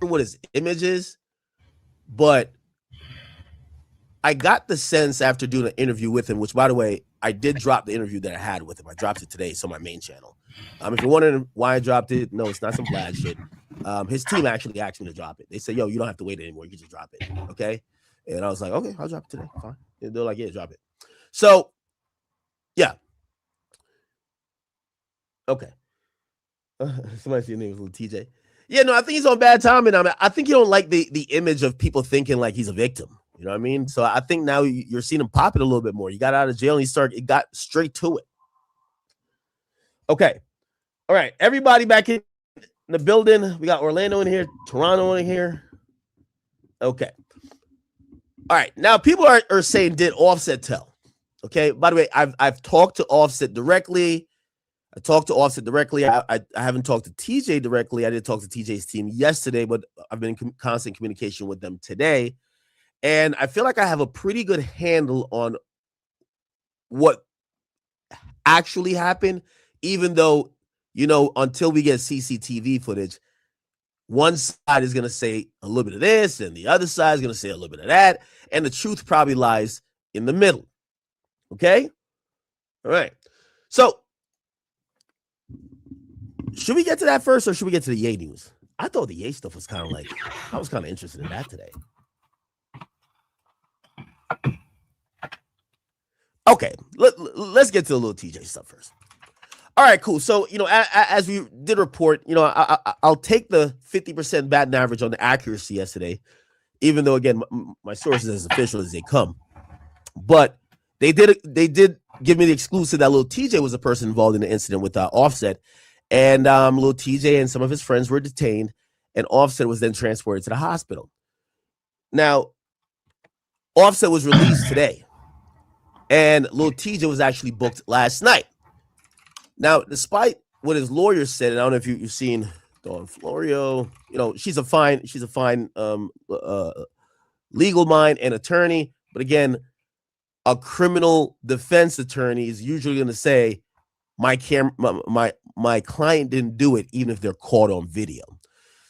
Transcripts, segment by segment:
what his image is, but I got the sense after doing an interview with him, which, by the way, I did drop the interview that I had with him. I dropped it today. It's on my main channel. If you're wondering why I dropped it, no, it's not some Vlad shit. His team actually asked me to drop it. They said, yo, you don't have to wait anymore. You can just drop it. Okay. And I was like, okay, I'll drop it today. Fine. And they're like, yeah, drop it. So, yeah. Okay. Somebody see your name is little TJ. Yeah, no, I think he's on bad timing. I think you don't like the image of people thinking like he's a victim. You know what I mean? So I think now you're seeing him pop it a little bit more. He got out of jail and he got straight to it. Okay. All right. Everybody back in the building. We got Orlando in here, Toronto in here. Okay. All right. Now people are saying, did Offset tell? Okay. By the way, I've talked to Offset directly. I talked to Offset directly. I haven't talked to TJ directly. I did talk to TJ's team yesterday, but I've been in constant communication with them today. And I feel like I have a pretty good handle on what actually happened, even though, you know, until we get CCTV footage, one side is going to say a little bit of this and the other side is going to say a little bit of that. And the truth probably lies in the middle. Okay? All right. So, should we get to that first or should we get to the Ye news? I thought the Ye stuff was kind of like, I was kind of interested in that today. Okay, let's get to the little TJ stuff first. All right, cool. So, you know, as we did report, you know, I'll take the 50% batting average on the accuracy yesterday, even though, again, my sources as official as they come. But they did give me the exclusive that little TJ was the person involved in the incident with Offset. And little TJ and some of his friends were detained, and Offset was then transported to the hospital. Now, Offset was released today, and little TJ was actually booked last night. Now, despite what his lawyer said, and I don't know if you've seen Dawn Florio, you know, she's a fine legal mind and attorney, but again, a criminal defense attorney is usually going to say, my client didn't do it, even if they're caught on video.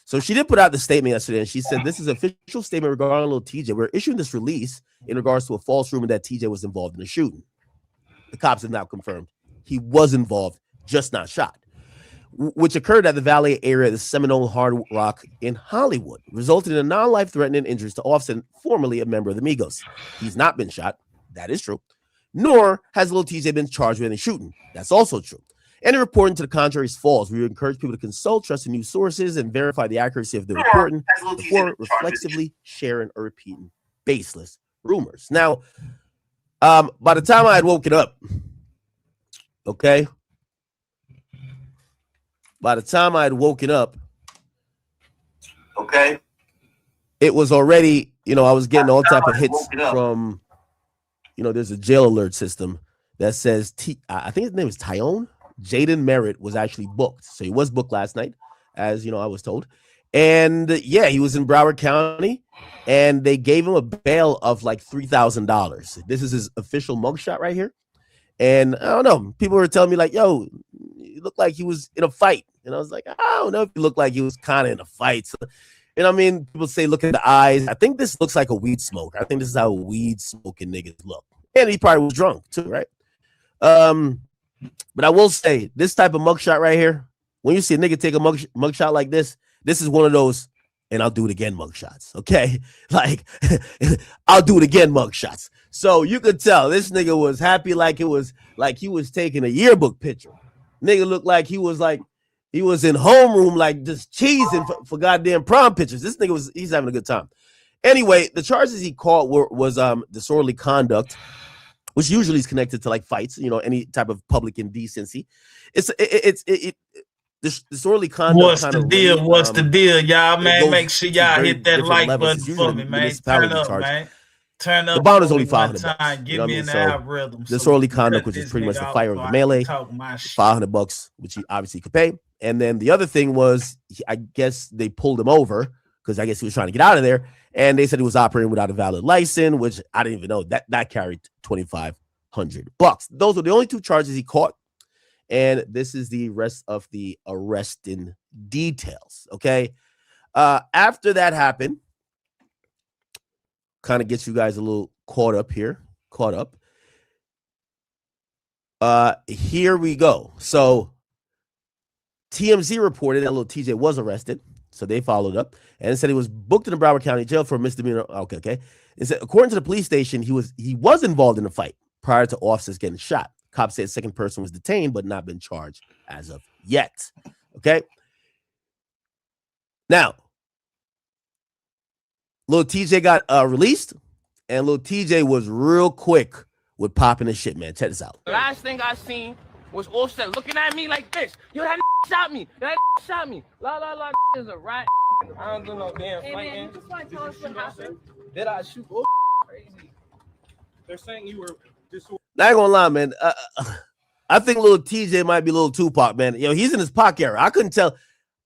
So she did put out the statement yesterday, and she said, this is an official statement regarding little TJ. We're issuing this release in regards to a false rumor that TJ was involved in the shooting. The cops have now confirmed he was involved, just not shot, which occurred at the Valley area of the Seminole Hard Rock in Hollywood, resulting in non-life-threatening injuries to Offset, formerly a member of the Migos. He's not been shot. That is true. Nor has little TJ been charged with any shooting. That's also true. Any reporting to the contrary is false. We encourage people to consult trusted news sources and verify the accuracy of the reporting before reflexively sharing or repeating baseless rumors. Now, by the time I had woken up, okay, it was already, you know, I was getting all type of hits from, you know, there's a jail alert system that says, I think his name is Tyone. Jaden Merritt was actually booked. So he was booked last night, as, you know, I was told. And yeah, he was in Broward County, and they gave him a bail of like $3,000. This is his official mugshot right here. And I don't know, people were telling me like, yo, he looked like he was in a fight. And I was like, I don't know if he looked like he was kind of in a fight. So, and I mean, people say, look at the eyes. I think this looks like a weed smoker. I think this is how weed smoking niggas look. And he probably was drunk too, right? But I will say, this type of mugshot right here, when you see a nigga take a mugshot like this is one of those, and I'll do it again mugshots, okay? Like, I'll do it again mugshots. So you could tell this nigga was happy like it was like he was taking a yearbook picture. Nigga looked like he was in homeroom, like just cheesing for goddamn prom pictures. This nigga he's having a good time. Anyway, the charges he caught was disorderly conduct, which usually is connected to like fights, you know, any type of public indecency. Disorderly conduct. What's the deal? What's the deal, y'all, man? Make sure y'all hit that like button for me, man. Turn up, man. Turn up. The bond is only $500. Give me an algorithm. Disorderly conduct, which is pretty much the fire of the melee, $500, which he obviously could pay. And then the other thing was, I guess they pulled him over because I guess he was trying to get out of there. And they said he was operating without a valid license, which I didn't even know that carried $2,500. Those were the only two charges he caught. And this is the rest of the arresting details. Okay. After that happened, kind of gets you guys a little caught up here. Here we go. So TMZ reported that little TJ was arrested. So they followed up and said he was booked in the Broward County Jail for a misdemeanor. Okay. It said, according to the police station, he was involved in a fight prior to officers getting shot. Cops said a second person was detained but not been charged as of yet. Okay. Now, little TJ got released, and little TJ was real quick with popping his shit, man. Check this out. The last thing I seen was Offset looking at me like this. Yo, that shot me. That shot me. La is a rat. I don't do no damn fighting. You just want to tell us what happened? Did I shoot? Crazy. They're saying you were disordered. Not gonna lie, man. I think little TJ might be a little Tupac, man. Yo, he's in his Pac era. I couldn't tell.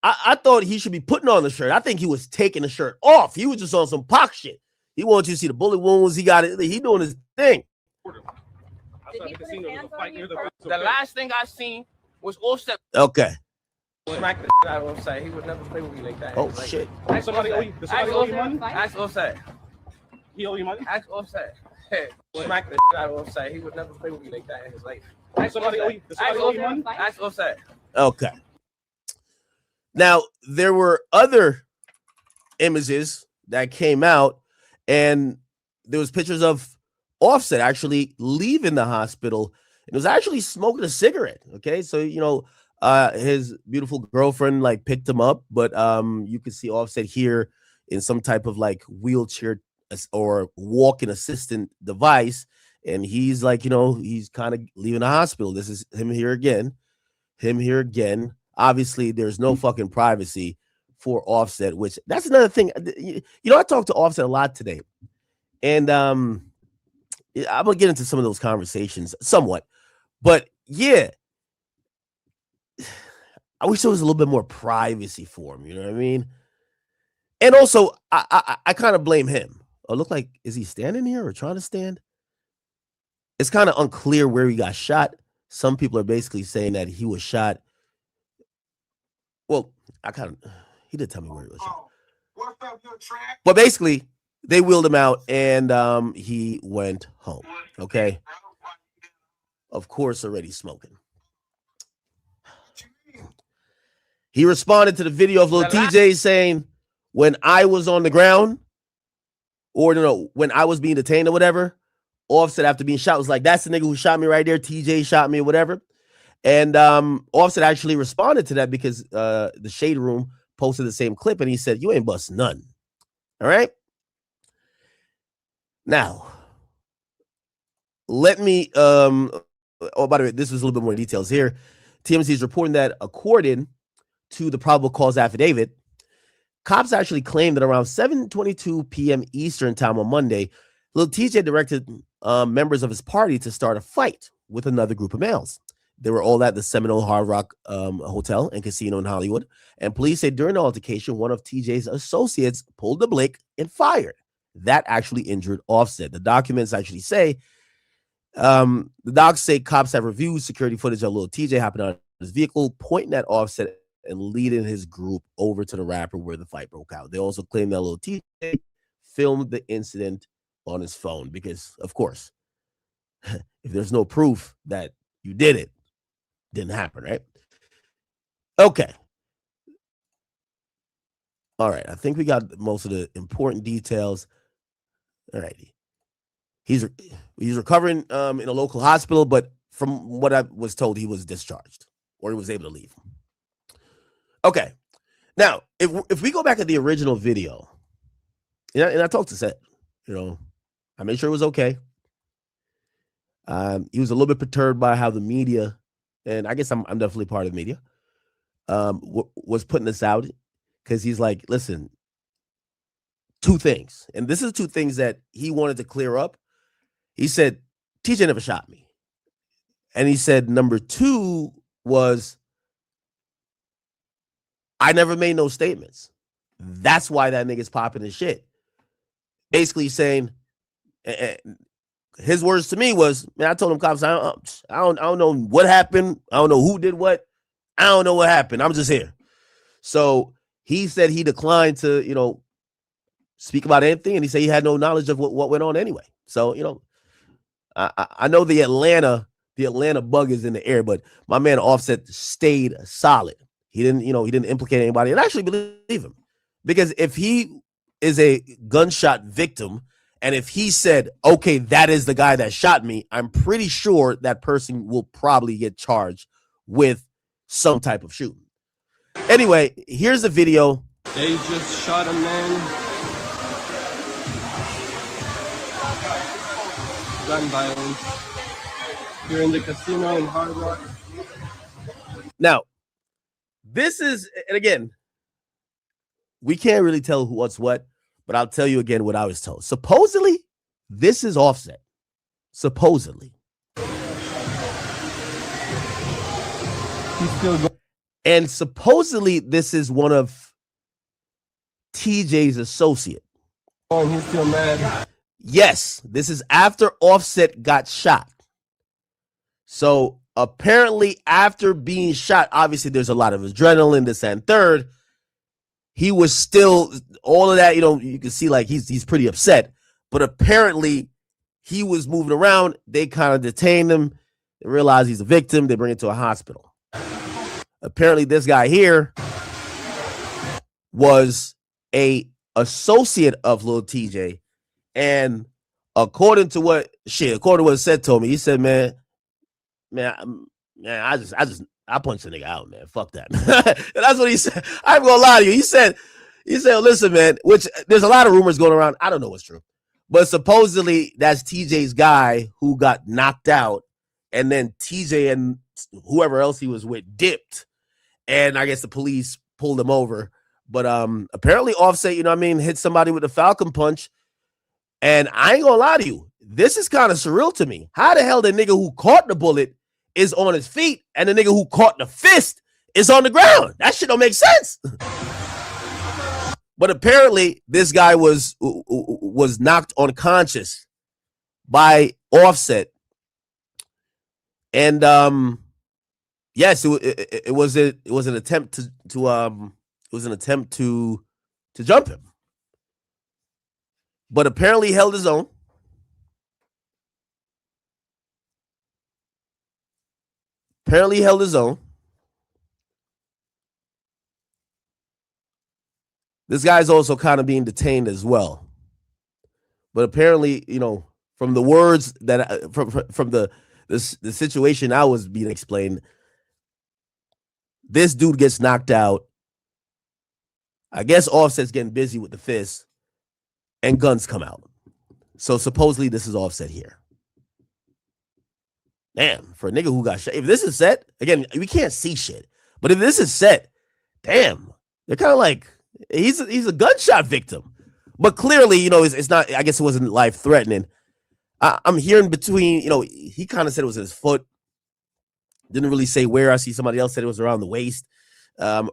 I thought he should be putting on the shirt. I think he was taking the shirt off. He was just on some Pac shit. He wants you to see the bullet wounds. He got it. He doing his thing. Did he put his hands on you? The last thing I seen was Offset. Okay. Smack the shit out of Offset. He would never play with me like that. Oh, shit. Ask Somebody owe you money? Ask Offset. He owe you money? Ask Offset. Smack the shit out of Offset. He would never play with me like that in his life. Somebody owe you money? Ask Offset. Okay. Now, there were other images that came out, and there was pictures of Offset actually leaving the hospital. It was actually smoking a cigarette. Okay, so his beautiful girlfriend like picked him up, but you can see Offset here in some type of like wheelchair or walking assistant device, and he's like, he's kind of leaving the hospital. This is him here again. Obviously, there's no fucking privacy for Offset, which that's another thing. I talked to Offset a lot today, and I'm gonna get into some of those conversations somewhat, but yeah, I wish there was a little bit more privacy for him. You know what I mean? And also, I kind of blame him. Oh, look like, is he standing here or trying to stand? It's kind of unclear where he got shot. Some people are basically saying that he was shot. Well, he did tell me where he was shot. But basically, they wheeled him out and he went home. Okay. Of course, already smoking. He responded to the video of Lil TJ saying, when I was on the ground, or when I was being detained or whatever, Offset after being shot was like, that's the nigga who shot me right there. TJ shot me or whatever. And Offset actually responded to that because the Shade Room posted the same clip and he said, you ain't bust none. All right. Now, let me, by the way, this was a little bit more details here. TMZ is reporting that according to the probable cause affidavit, cops actually claimed that around 7:22 p.m. Eastern time on Monday, Lil TJ directed members of his party to start a fight with another group of males. They were all at the Seminole Hard Rock Hotel and Casino in Hollywood. And police say during the altercation, one of TJ's associates pulled the blick and fired. That actually injured Offset. The documents actually say, the docs say cops have reviewed security footage of Lil TJ hopping out of his vehicle, pointing at Offset and leading his group over to the rapper where the fight broke out. They also claim that Lil TJ filmed the incident on his phone because, of course, if there's no proof that you did it, didn't happen, right? Okay. All right. I think we got most of the important details. All righty. He's recovering in a local hospital, but from what I was told, he was discharged or he was able to leave. Okay. Now, if we go back at the original video, and I talked to Seth, I made sure it was okay. He was a little bit perturbed by how the media, and I guess I'm definitely part of the media, was putting this out because he's like, listen, two things. And this is two things that he wanted to clear up. He said, TJ never shot me. And he said, number two was, I never made no statements. That's why that nigga's popping his shit. Basically saying, his words to me was, man, I told him, cops, I don't know what happened. I don't know who did what. I don't know what happened. I'm just here. So he said he declined to, you know, speak about anything, and he said he had no knowledge of what went on anyway. So, you know, I know the Atlanta bug is in the air, but my man Offset stayed solid. He didn't implicate anybody, and I actually believe him, because if he is a gunshot victim, and if he said, okay, that is the guy that shot me, I'm pretty sure that person will probably get charged with some type of shooting. Anyway, here's the video. They just shot a man. Gun violence here in the casino in Hard Rock. Now, this is, and again, we can't really tell what's what, but I'll tell you again what I was told. Supposedly, this is Offset. Supposedly. He's still going. And supposedly, this is one of TJ's associate. Oh, and he's still mad. Yes, this is after Offset got shot. So apparently, after being shot, obviously there's a lot of adrenaline, this and third. He was still, all of that, you know, you can see like he's pretty upset. But apparently, he was moving around. They kind of detained him. They realize he's a victim. They bring him to a hospital. Apparently, this guy here was a associate of Lil TJ. And according to what Seth told me, he said, man, I punched the nigga out, man. Fuck that. And that's what he said. I'm gonna lie to you. He said, listen, man, which there's a lot of rumors going around. I don't know what's true. But supposedly that's TJ's guy who got knocked out, and then TJ and whoever else he was with dipped. And I guess the police pulled him over. But apparently Offset, you know what I mean, hit somebody with a Falcon punch. And I ain't gonna lie to you, this is kind of surreal to me. How the hell the nigga who caught the bullet is on his feet and the nigga who caught the fist is on the ground? That shit don't make sense. But apparently this guy was knocked unconscious by Offset. And yes, it was an attempt to jump him. But apparently he held his own. This guy's also kind of being detained as well. But apparently, you know, from the words that from the situation I was being explained, this dude gets knocked out. I guess Offset's getting busy with the fist, and guns come out. So supposedly this is Offset here. Damn, for a nigga who got shot. If this is set, again, we can't see shit. But if this is set, damn, they're kind of like, he's a gunshot victim. But clearly, you know, it's not, I guess it wasn't life threatening. I'm hearing between, you know, he kind of said it was his foot. Didn't really say where. I see somebody else said it was around the waist.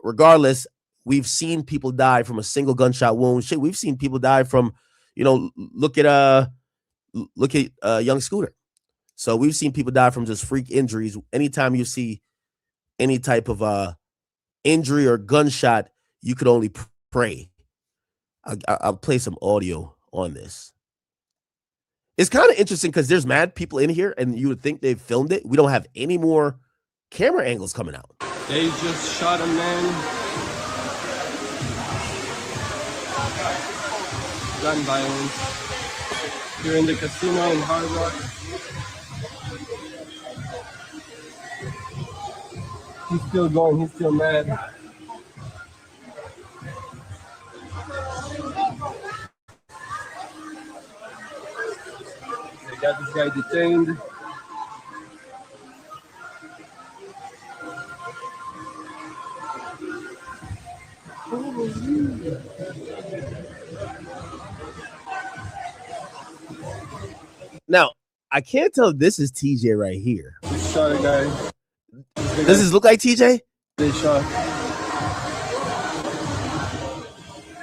Regardless, we've seen people die from a single gunshot wound. Shit, we've seen people die from, you know, look at young Scooter. So we've seen people die from just freak injuries. Anytime you see any type of injury or gunshot, you could only pray. I'll play some audio on this. It's kind of interesting because there's mad people in here, and you would think they've filmed it. We don't have any more camera angles coming out. They just shot a man. Gun violence here in the casino in Hard Rock. He's still going. He's still mad. They got this guy detained. Now, I can't tell if this is TJ right here. They shot a guy. Does this look like TJ? They shot.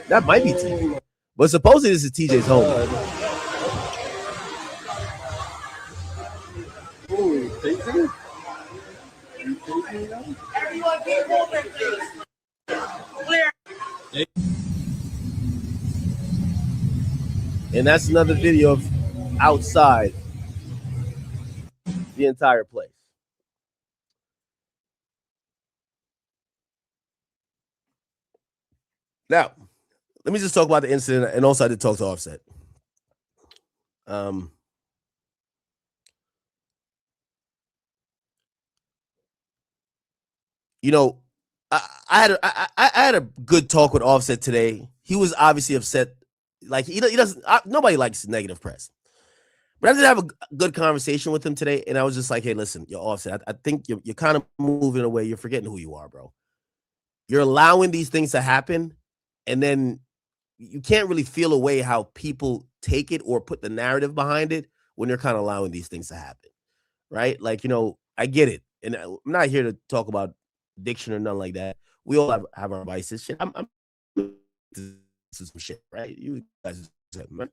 That might be TJ. But supposedly this is TJ's home. Ooh, tasing? You tasing now? Everyone get moving, please. Clear. And that's another video of outside the entire place. Now, let me just talk about the incident, and also I did talk to Offset. You know, I had a good talk with Offset today. He was obviously upset. Like he doesn't. Nobody likes negative press. But I did have a good conversation with him today, and I was just like, "Hey, listen, you're Offset. I think you're kind of moving away. You're forgetting who you are, bro. You're allowing these things to happen, and then you can't really feel away how people take it or put the narrative behind it when you're kind of allowing these things to happen, right? Like, you know, I get it, and I'm not here to talk about addiction or nothing like that. We all have our vices. Shit, I'm this is some shit, right? You guys, man.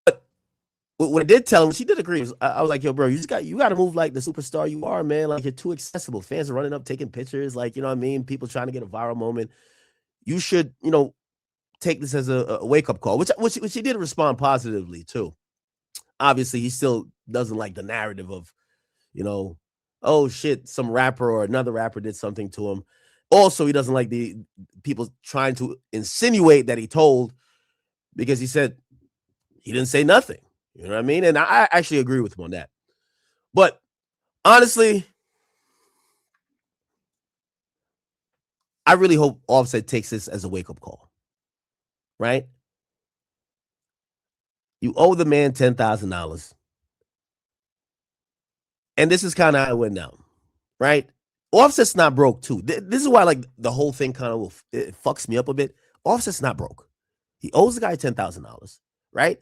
But what I did tell him, she did agree. I was like, yo, bro, you got to move like the superstar you are, man. Like, you're too accessible. Fans are running up, taking pictures. Like, you know what I mean? People trying to get a viral moment. You should, you know, take this as a wake up call, which he did respond positively too. Obviously, he still doesn't like the narrative of, you know, oh shit, some rapper or another rapper did something to him. Also, he doesn't like the people trying to insinuate that he told, because he said he didn't say nothing. You know what I mean? And I actually agree with him on that. But honestly, I really hope Offset takes this as a wake-up call, right? You owe the man $10,000. And this is kind of how it went down, right? Offset's not broke, too. This is why, like, the whole thing kind of it fucks me up a bit. Offset's not broke. He owes the guy $10,000, right?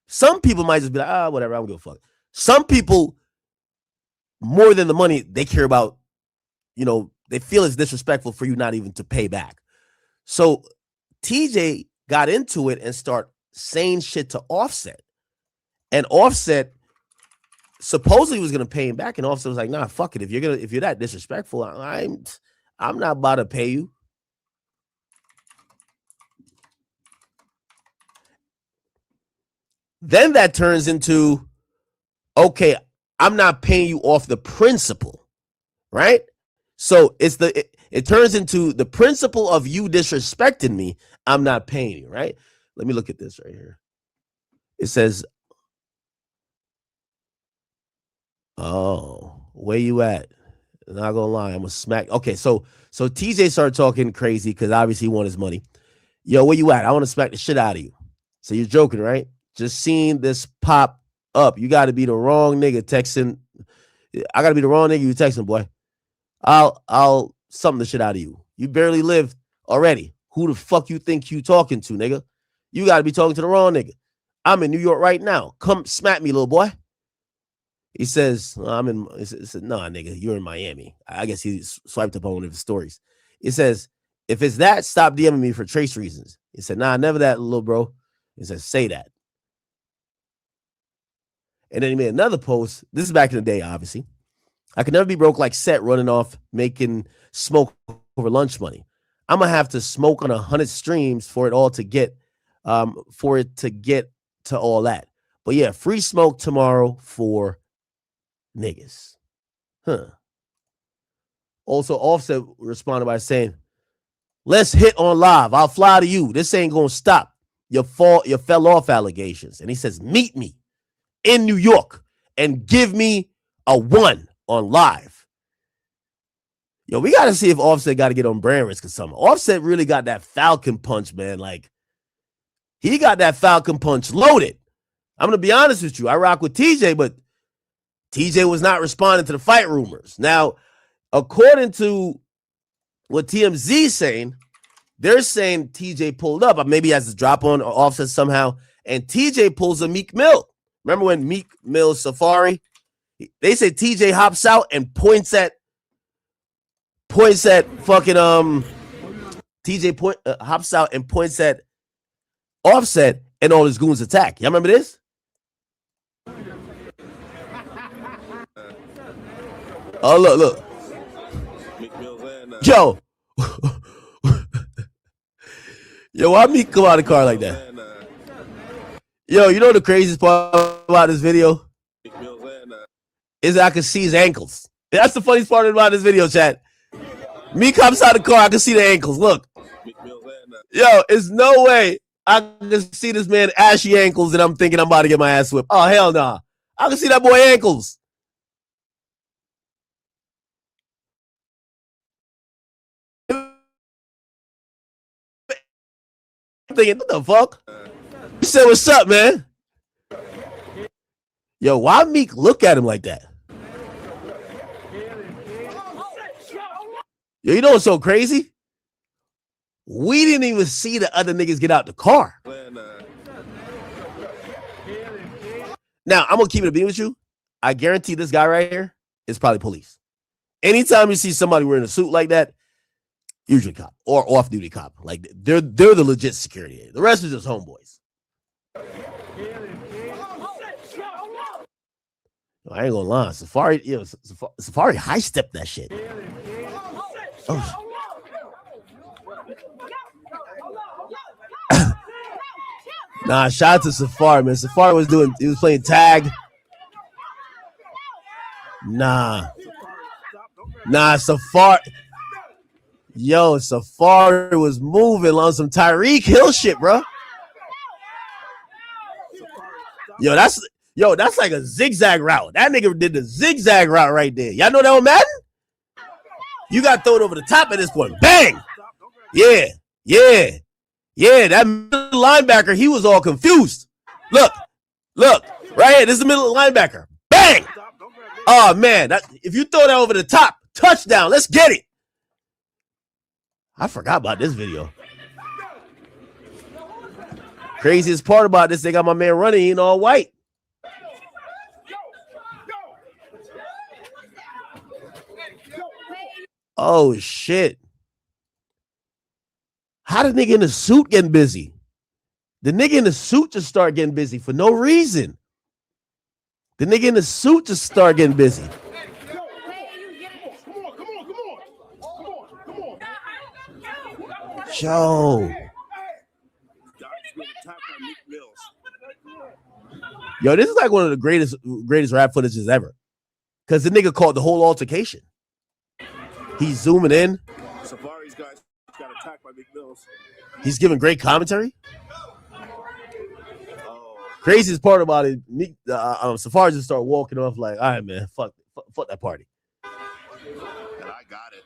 Some people might just be like, whatever, I don't give a fuck. Some people, more than the money, they care about, you know, they feel it's disrespectful for you not even to pay back. So TJ got into it and start saying shit to Offset. And Offset supposedly was gonna pay him back, and Offset was like, nah, fuck it. If you're that disrespectful, I'm not about to pay you. Then that turns into, okay, I'm not paying you off the principle, right? So it turns into the principle of you disrespecting me. I'm not paying you, right? Let me look at this right here. It says, oh, where you at? Not gonna lie, I'm gonna smack. Okay, so TJ started talking crazy because obviously he wanted his money. Yo, where you at? I want to smack the shit out of you. So you're joking, right? Just seeing this pop up. You got to be the wrong nigga texting. I got to be the wrong nigga you texting, boy. I'll something the shit out of you. You barely lived already. Who the fuck you think you talking to, nigga? You got to be talking to the wrong nigga. I'm in New York right now. Come smack me, little boy. He says, he said, nah, nigga, you're in Miami. I guess he swiped up on one of his stories. He says, if it's that, stop DMing me for trace reasons. He said, nah, never that, little bro. He said, say that. And then he made another post. This is back in the day, obviously. I could never be broke like Set running off making smoke over lunch money. I'm gonna have to smoke on 100 streams for it to get to all that. But yeah, free smoke tomorrow for niggas. Huh. Also, Offset responded by saying, let's hit on live. I'll fly to you. This ain't gonna stop your fell off allegations. And he says, meet me in New York and give me a 1 on live. Yo, we got to see if Offset got to get on brand risk or something. Offset really got that Falcon punch, man. Like, he got that Falcon punch loaded. I'm going to be honest with you. I rock with TJ, but TJ was not responding to the fight rumors. Now, according to what TMZ saying, they're saying TJ pulled up. Maybe he has to drop on Offset somehow. And TJ pulls a Meek Mill. Remember when Meek Mill Safari? They say TJ hops out and points at fucking TJ hops out and points at Offset, and all his goons attack. Y'all remember this? Oh, look. Yo, why me come out of the car like that? Yo, you know the craziest part about this video? Is I can see his ankles. That's the funniest part about this video, chat. Me comes out of the car, I can see the ankles. Look. Yo, it's no way I can see this man ashy ankles and I'm thinking I'm about to get my ass whipped. Oh, hell nah. I can see that boy ankles. I'm thinking, what the fuck? You said, what's up, man? Yo, why Meek look at him like that? Yo, you know what's so crazy? We didn't even see the other niggas get out the car. Now, I'm going to keep it a beat with you. I guarantee this guy right here is probably police. Anytime you see somebody wearing a suit like that, usually cop or off-duty cop. Like, they're the legit security. The rest is just homeboys. I ain't gonna lie. Safari high-stepped that shit. Oh. Nah, shout out to Safari, man. Safari he was playing tag. Nah, Safari. Yo, Safari was moving on some Tyreek Hill shit, bro. Yo, that's like a zigzag route. That nigga did the zigzag route right there. Y'all know that one, Madden? You got thrown over the top at this point. Bang! Yeah. That middle linebacker, he was all confused. Look, right here. This is the middle linebacker. Bang! Oh, man. If you throw that over the top, touchdown. Let's get it. I forgot about this video. Craziest part about this, they got my man running in all white. Oh, shit. How the nigga in the suit getting busy? The nigga in the suit just start getting busy for no reason. The nigga in the suit just start getting busy. Yo. Yo, this is like one of the greatest rap footages ever. Because the nigga caught the whole altercation. He's zooming in. Safari's guys got attacked by Big Mills. He's giving great commentary. Craziest part about it, Safari just start walking off like, all right, man, fuck that party. And I got it.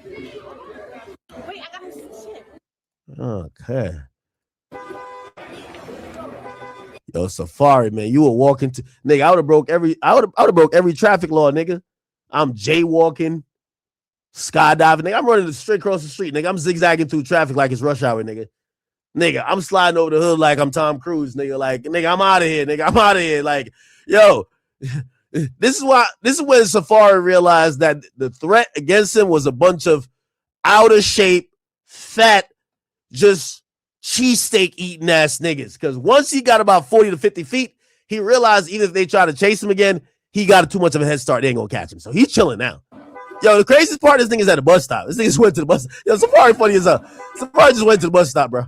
Wait, I got his shit. Okay. Yo, Safari, man, you were walking to nigga. I would have broke every traffic law, nigga. I'm jaywalking, skydiving, nigga. I'm running straight across the street, nigga. I'm zigzagging through traffic like it's rush hour, nigga. Nigga, I'm sliding over the hood like I'm Tom Cruise, nigga. Like, nigga, I'm out of here, nigga. I'm out of here. Like, yo, this is when Safari realized that the threat against him was a bunch of out of shape, fat, just cheesesteak eating ass niggas. Because once he got about 40 to 50 feet, he realized even if they try to chase him again, he got too much of a head start. They ain't gonna catch him. So he's chilling now. Yo, the craziest part, this nigga's at the bus stop. This nigga just went to the bus. Yo, Safari funny as hell. Safari just went to the bus stop, bro.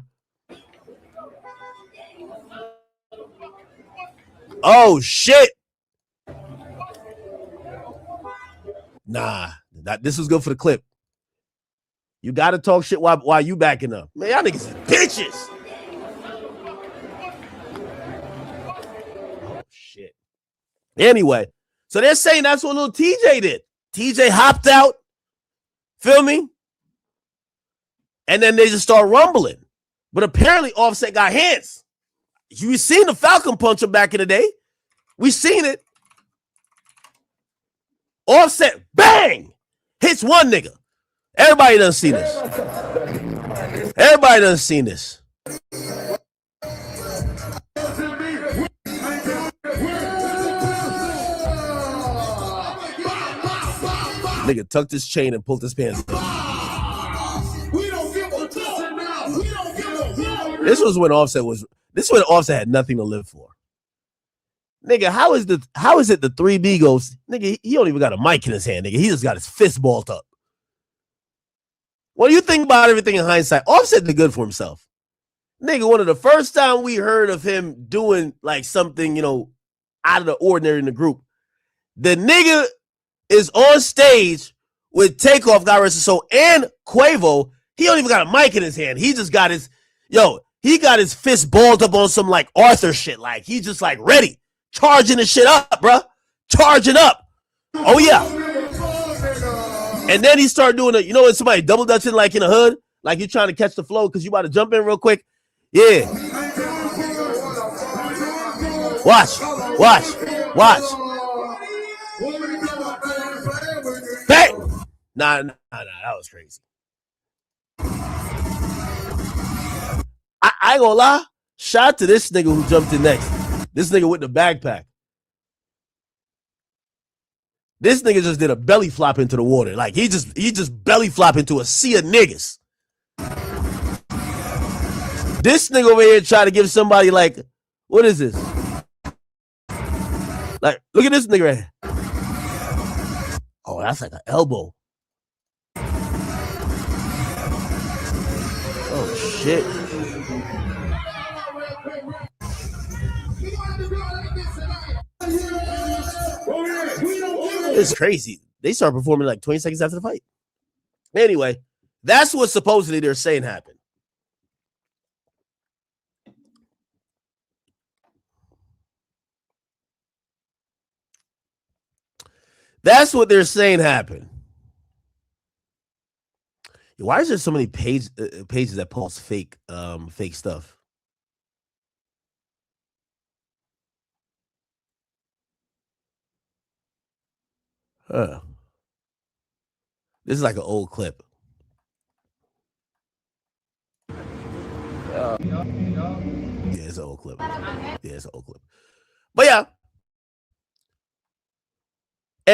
Oh, shit. Nah, this was good for the clip. You got to talk shit while you backing up. Man, y'all niggas is bitches. Oh, shit. Anyway, so they're saying that's what little TJ did. TJ hopped out. Feel me? And then they just start rumbling. But apparently Offset got hands. You seen the Falcon puncher back in the day. We seen it. Offset, bang! Hits one nigga. Everybody done seen this. Everybody done seen this. Nigga tucked his chain and pulled his pants down. This was when Offset had nothing to live for. Nigga, how is it the 3B goes? Nigga, he don't even got a mic in his hand, nigga. He just got his fist balled up. What do you think about everything in hindsight? Offset did good for himself. Nigga, one of the first time we heard of him doing like something, you know, out of the ordinary in the group. The nigga is on stage with Takeoff, God rest his soul, and Quavo. He don't even got a mic in his hand. He just got his, he got his fist balled up on some like Arthur shit. Like he just like ready, charging the shit up, bruh. Charging up. Oh yeah. And then he started doing it. You know when somebody double dutching like in the hood, like you're trying to catch the flow because you about to jump in real quick. Yeah. Watch. Bang! Nah, that was crazy. I ain't gonna lie. Shout out to this nigga who jumped in next. This nigga with the backpack. This nigga just did a belly flop into the water. Like he just belly flop into a sea of niggas. This nigga over here trying to give somebody like, what is this? Like, look at this nigga right here. Oh, that's like an elbow. Oh shit. It's crazy. They start performing like 20 seconds after the fight. Anyway, that's what supposedly they're saying happened. That's what they're saying happened. Why is there so many pages that post fake stuff? Huh. This is like an old clip. Yeah, it's an old clip. But yeah.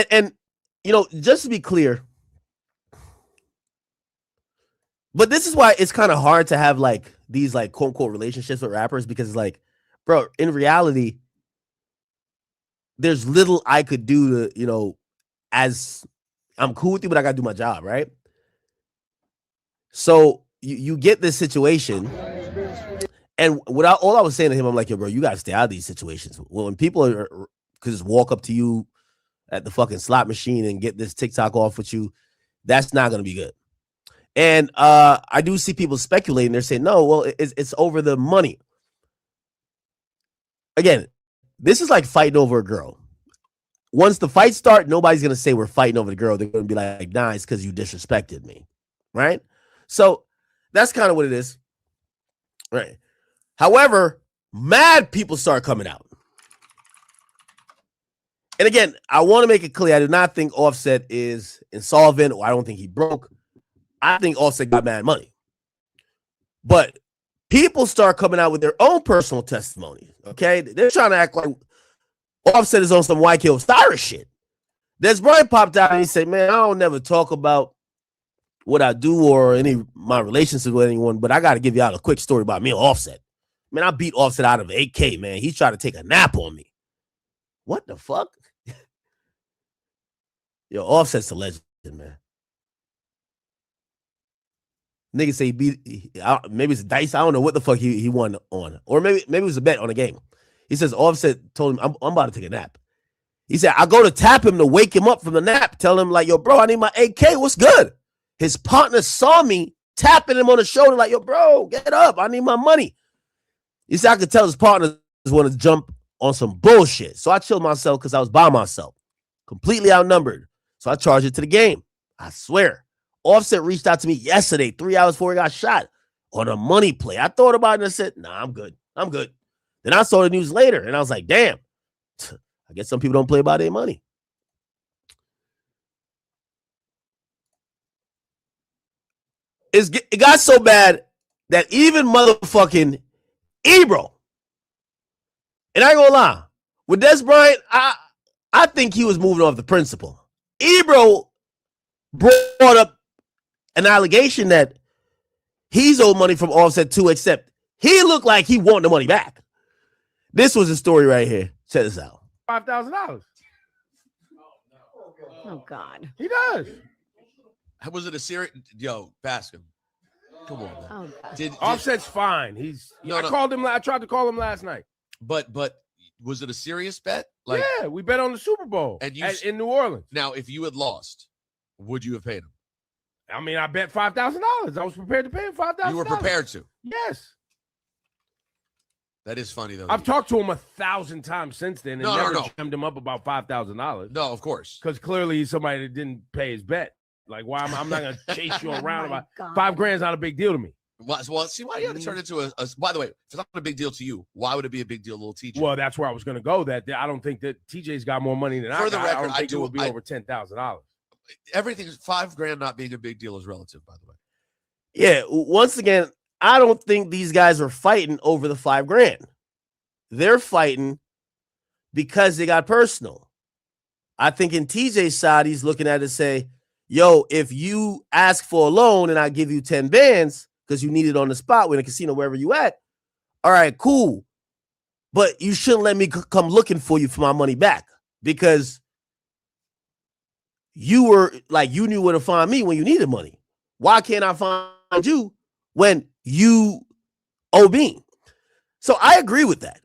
And you know, just to be clear, but this is why it's kind of hard to have like these like quote unquote relationships with rappers, because like, bro, in reality, there's little I could do to, you know, as I'm cool with you, but I gotta do my job, right? So you get this situation, and all I was saying to him, I'm like, yo, bro, you gotta stay out of these situations. When people could just walk up to you at the fucking slot machine and get this TikTok off with you, that's not gonna be good. And I do see people speculating. They're saying, no, well, it's over the money. Again, this is like fighting over a girl. Once the fight starts, nobody's going to say we're fighting over the girl. They're going to be like, nah, it's because you disrespected me, right? So that's kind of what it is, right? However, mad people start coming out. And again, I want to make it clear, I do not think Offset is insolvent, or I don't think he broke. I think Offset got mad money. But people start coming out with their own personal testimony, okay? They're trying to act like Offset is on some White Hill Cyrus shit. Des Bryant popped out and he said, man, I don't never talk about what I do or any of my relationship with anyone, but I got to give you out a quick story about me and Offset. Man, I beat Offset out of AK, man. He tried to take a nap on me. What the fuck? Yo, Offset's a legend, man. Nigga say he beat, maybe it's dice. I don't know what the fuck he won on. Or maybe it was a bet on a game. He says Offset told him, I'm about to take a nap. He said, I go to tap him to wake him up from the nap. Tell him like, yo, bro, I need my AK. What's good? His partner saw me tapping him on the shoulder like, yo, bro, get up. I need my money. He said, I could tell his partners want to jump on some bullshit. So I chilled myself because I was by myself, completely outnumbered. So I charged it to the game. I swear. Offset reached out to me yesterday, 3 hours before he got shot, on a money play. I thought about it and I said, nah, I'm good. Then I saw the news later and I was like, damn, I guess some people don't play by their money. It got so bad that even motherfucking Ebro, and I ain't gonna lie, with Des Bryant, I think he was moving off the principle. Ebro brought up an allegation that he's owed money from Offset too, except he looked like he wanted the money back. This was a story right here. Check this out. $5,000. Oh God. He does. Was it a serious? Yo, Bascom. Come on, man. Oh, God. Did Offset's fine. I called him. I tried to call him last night. But was it a serious bet? Like, yeah, we bet on the Super Bowl in New Orleans. Now, if you had lost, would you have paid him? I mean, I bet $5,000. I was prepared to pay him $5,000. You were prepared to? Yes. That is funny, though. I've talked to him 1,000 times since then and never jammed him up about $5,000. No, of course. Because clearly he's somebody that didn't pay his bet. Like, why I'm not going to chase you around about $5,000 is not a big deal to me. Well, see, why do you have to turn it into a by the way, if it's not a big deal to you, why would it be a big deal to little TJ? Well, that's where I was going to go. That I don't think that TJ's got more money than I got. I don't think it would be over $10,000. Everything $5,000 not being a big deal is relative, by the way. Yeah, once again, I don't think these guys are fighting over the $5,000. They're fighting because they got personal. I think in TJ's side, he's looking at it and say, yo, if you ask for a loan and I give you 10 bands because you need it on the spot in a casino, wherever you at, all right, cool. But you shouldn't let me come looking for you for my money back because you were like, you knew where to find me when you needed money. Why can't I find you when you owe me? So I agree with that.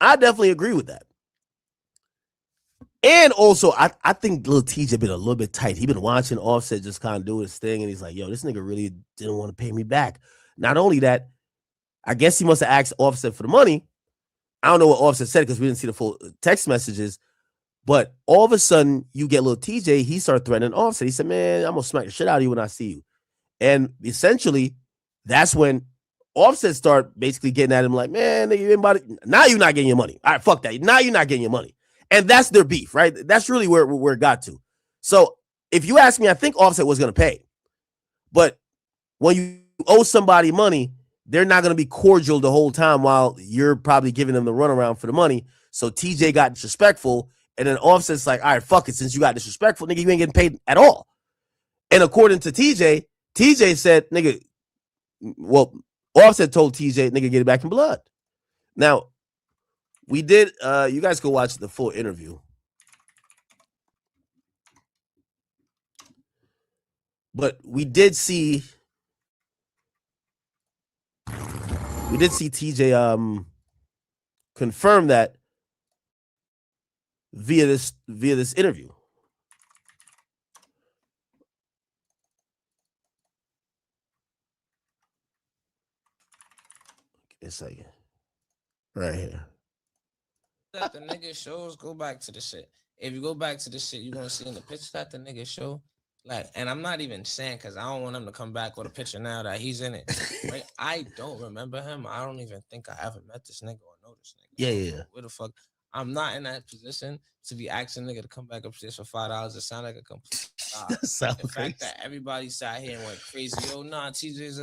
I definitely agree with that. And also, I think little TJ been a little bit tight. He been watching Offset just kind of do his thing, and he's like, yo, this nigga really didn't want to pay me back. Not only that, I guess he must have asked Offset for the money. I don't know what Offset said because we didn't see the full text messages. But all of a sudden, you get little TJ, he started threatening Offset. He said, man, I'm going to smack the shit out of you when I see you. And essentially, that's when Offset started basically getting at him like, man, now you're not getting your money. All right, fuck that. Now you're not getting your money. And that's their beef, right? That's really where it got to. So if you ask me, I think Offset was going to pay. But when you owe somebody money, they're not going to be cordial the whole time while you're probably giving them the runaround for the money. So TJ got disrespectful, and then Offset's like, all right, fuck it. Since you got disrespectful, nigga, you ain't getting paid at all. And according to TJ said, nigga, well, Offset told TJ, nigga, get it back in blood. Now, we did, you guys go watch the full interview. But we did see TJ confirm that via this interview. Give me a second. Right here. That the nigga shows, go back to the shit. If you go back to the shit, you're gonna see in the picture that the nigga show. Like, and I'm not even saying because I don't want him to come back with a picture now that he's in it. Right? I don't remember him. I don't even think I ever met this nigga or know this nigga. Yeah. Where the fuck? I'm not in that position to be asking nigga to come back upstairs for $5. It sound like a complete the fact that everybody sat here and went crazy. Yo, nah, TJ's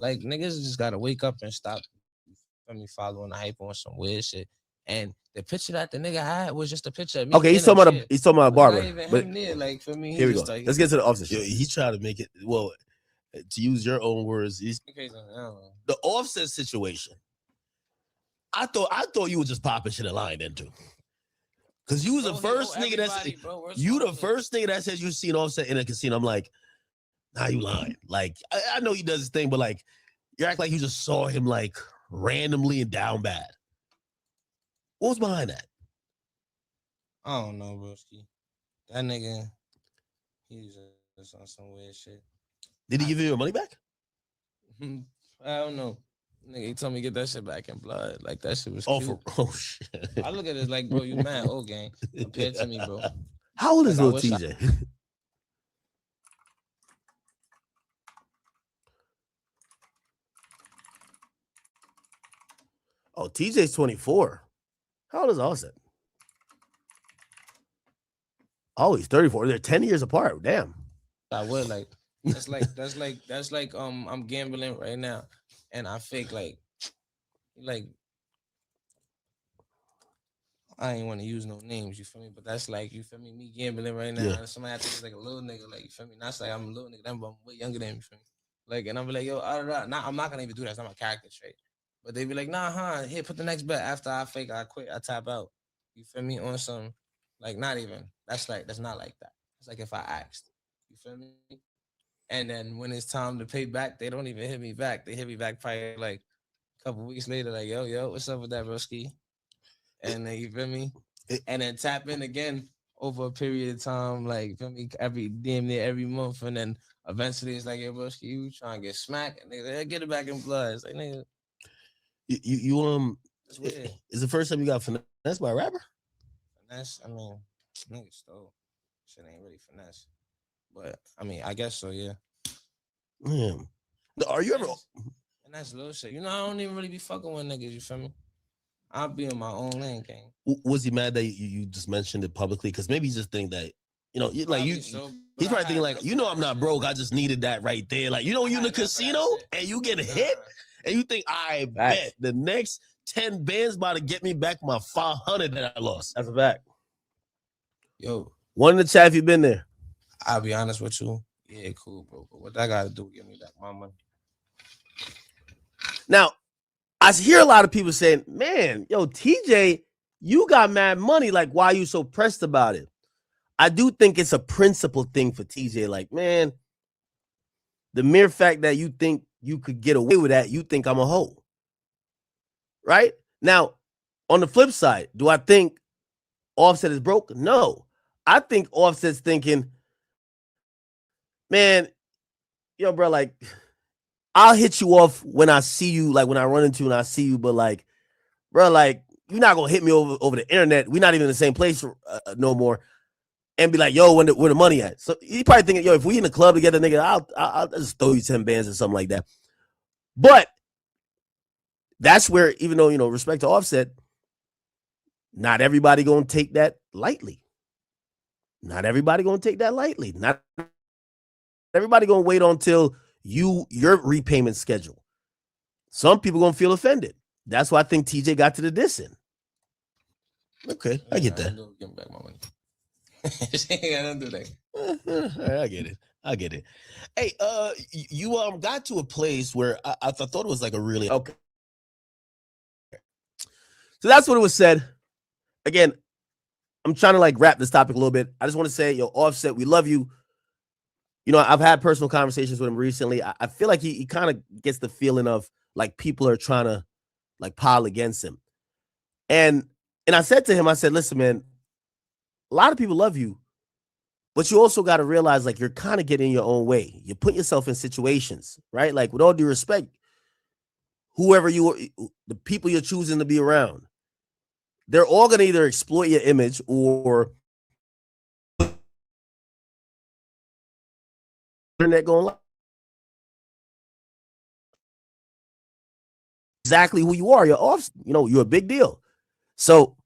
like niggas just gotta wake up and stop me following the hype on some weird shit. And the picture that the nigga had was just a picture of me. Okay, he's talking about a barber. But like for me, here we go. Let's get to the Offset. He's trying to make it, well, to use your own words, the Offset situation. I thought you were just popping shit and lying into. Because you was the first nigga that says you seen Offset in a casino. I'm like, nah, you lying. Like, I know he does his thing, but like, you act like you just saw him like randomly and down bad. What was behind that? I don't know, broski. That nigga, he's just on some weird shit. Did he give you your money back? I don't know. Nigga, he told me get that shit back in blood. Like, that shit was cute. Shit. I look at it like, bro, you mad old gang compared to me, bro. How old is little TJ? Oh, TJ's 24. How old is Offset? Oh, he's 34. They're 10 years apart. Damn. I would like that's like I'm gambling right now and I fake like I ain't want to use no names, you feel me? But that's like, you feel me gambling right now. Yeah. Somebody I think it's like a little nigga, like, you feel me? Not like I'm a little nigga, I'm way younger than him, you feel me? Like, and I'm like, yo, I'm not gonna even do that. It's not my character trait. But they be like, nah, here, put the next bet. After I fake, I quit, I tap out. You feel me? On some, like, not even. That's not like that. It's like if I asked. You feel me? And then when it's time to pay back, they don't even hit me back. They hit me back probably like a couple weeks later, like, yo, what's up with that, broski? And then you feel me? And then tap in again over a period of time, like, feel me, damn near every month. And then eventually it's like, yo, broski, you trying to get smacked? And they get it back in blood. It's like, nigga. Is the first time you got finessed by a rapper? Finesse? I mean, nigga stole. Shit ain't really finesse. But I mean, I guess so, yeah. Man. Are you ever? And that's little shit. You know, I don't even really be fucking with niggas, you feel me? I'll be in my own lane, King. Was he mad that you just mentioned it publicly? Because maybe he just think that, he's probably thinking like, I'm not broke. I just needed that right there. Like, you in the casino and you get hit and you think, I bet the next 10 bands about to get me back my 500 that I lost. That's a fact. Yo. One in the chat if you've been there. I'll be honest with you. Yeah, cool, bro. But what I got to do, give me back my money. Now, I hear a lot of people saying, man, yo, TJ, you got mad money. Like, why are you so pressed about it? I do think it's a principle thing for TJ. Like, man, the mere fact that you think you could get away with that, you think I'm a hoe. Right? Now, on the flip side, do I think Offset is broke? No. I think Offset's thinking, man, yo, bro, like, I'll hit you off when I see you, like when I run into you and I see you, but like, bro, like, you're not gonna hit me over the internet. We're not even in the same place no more, and be like, yo, where the money at? So he probably thinking, yo, if we in the club together, nigga, I'll just throw you 10 bands or something like that. But that's where, even though, respect to Offset, not everybody gonna take that lightly. Not everybody gonna take that lightly. Not everybody gonna wait until your repayment schedule. Some people gonna feel offended. That's why I think TJ got to the dissing. Okay, I get that. Give me back my money. I don't do that. I get it. Hey, you got to a place where I thought it was like a really okay. So that's what it was said. Again, I'm trying to like wrap this topic a little bit. I just want to say, yo, Offset, we love you. I've had personal conversations with him recently. I feel like he kind of gets the feeling of like people are trying to like pile against him. And I said to him, I said, listen, man, a lot of people love you, but you also got to realize like you're kind of getting in your own way. You put yourself in situations, right? Like with all due respect, the people you're choosing to be around, they're all going to either exploit your image or internet going live. Exactly who you are. You're a big deal. So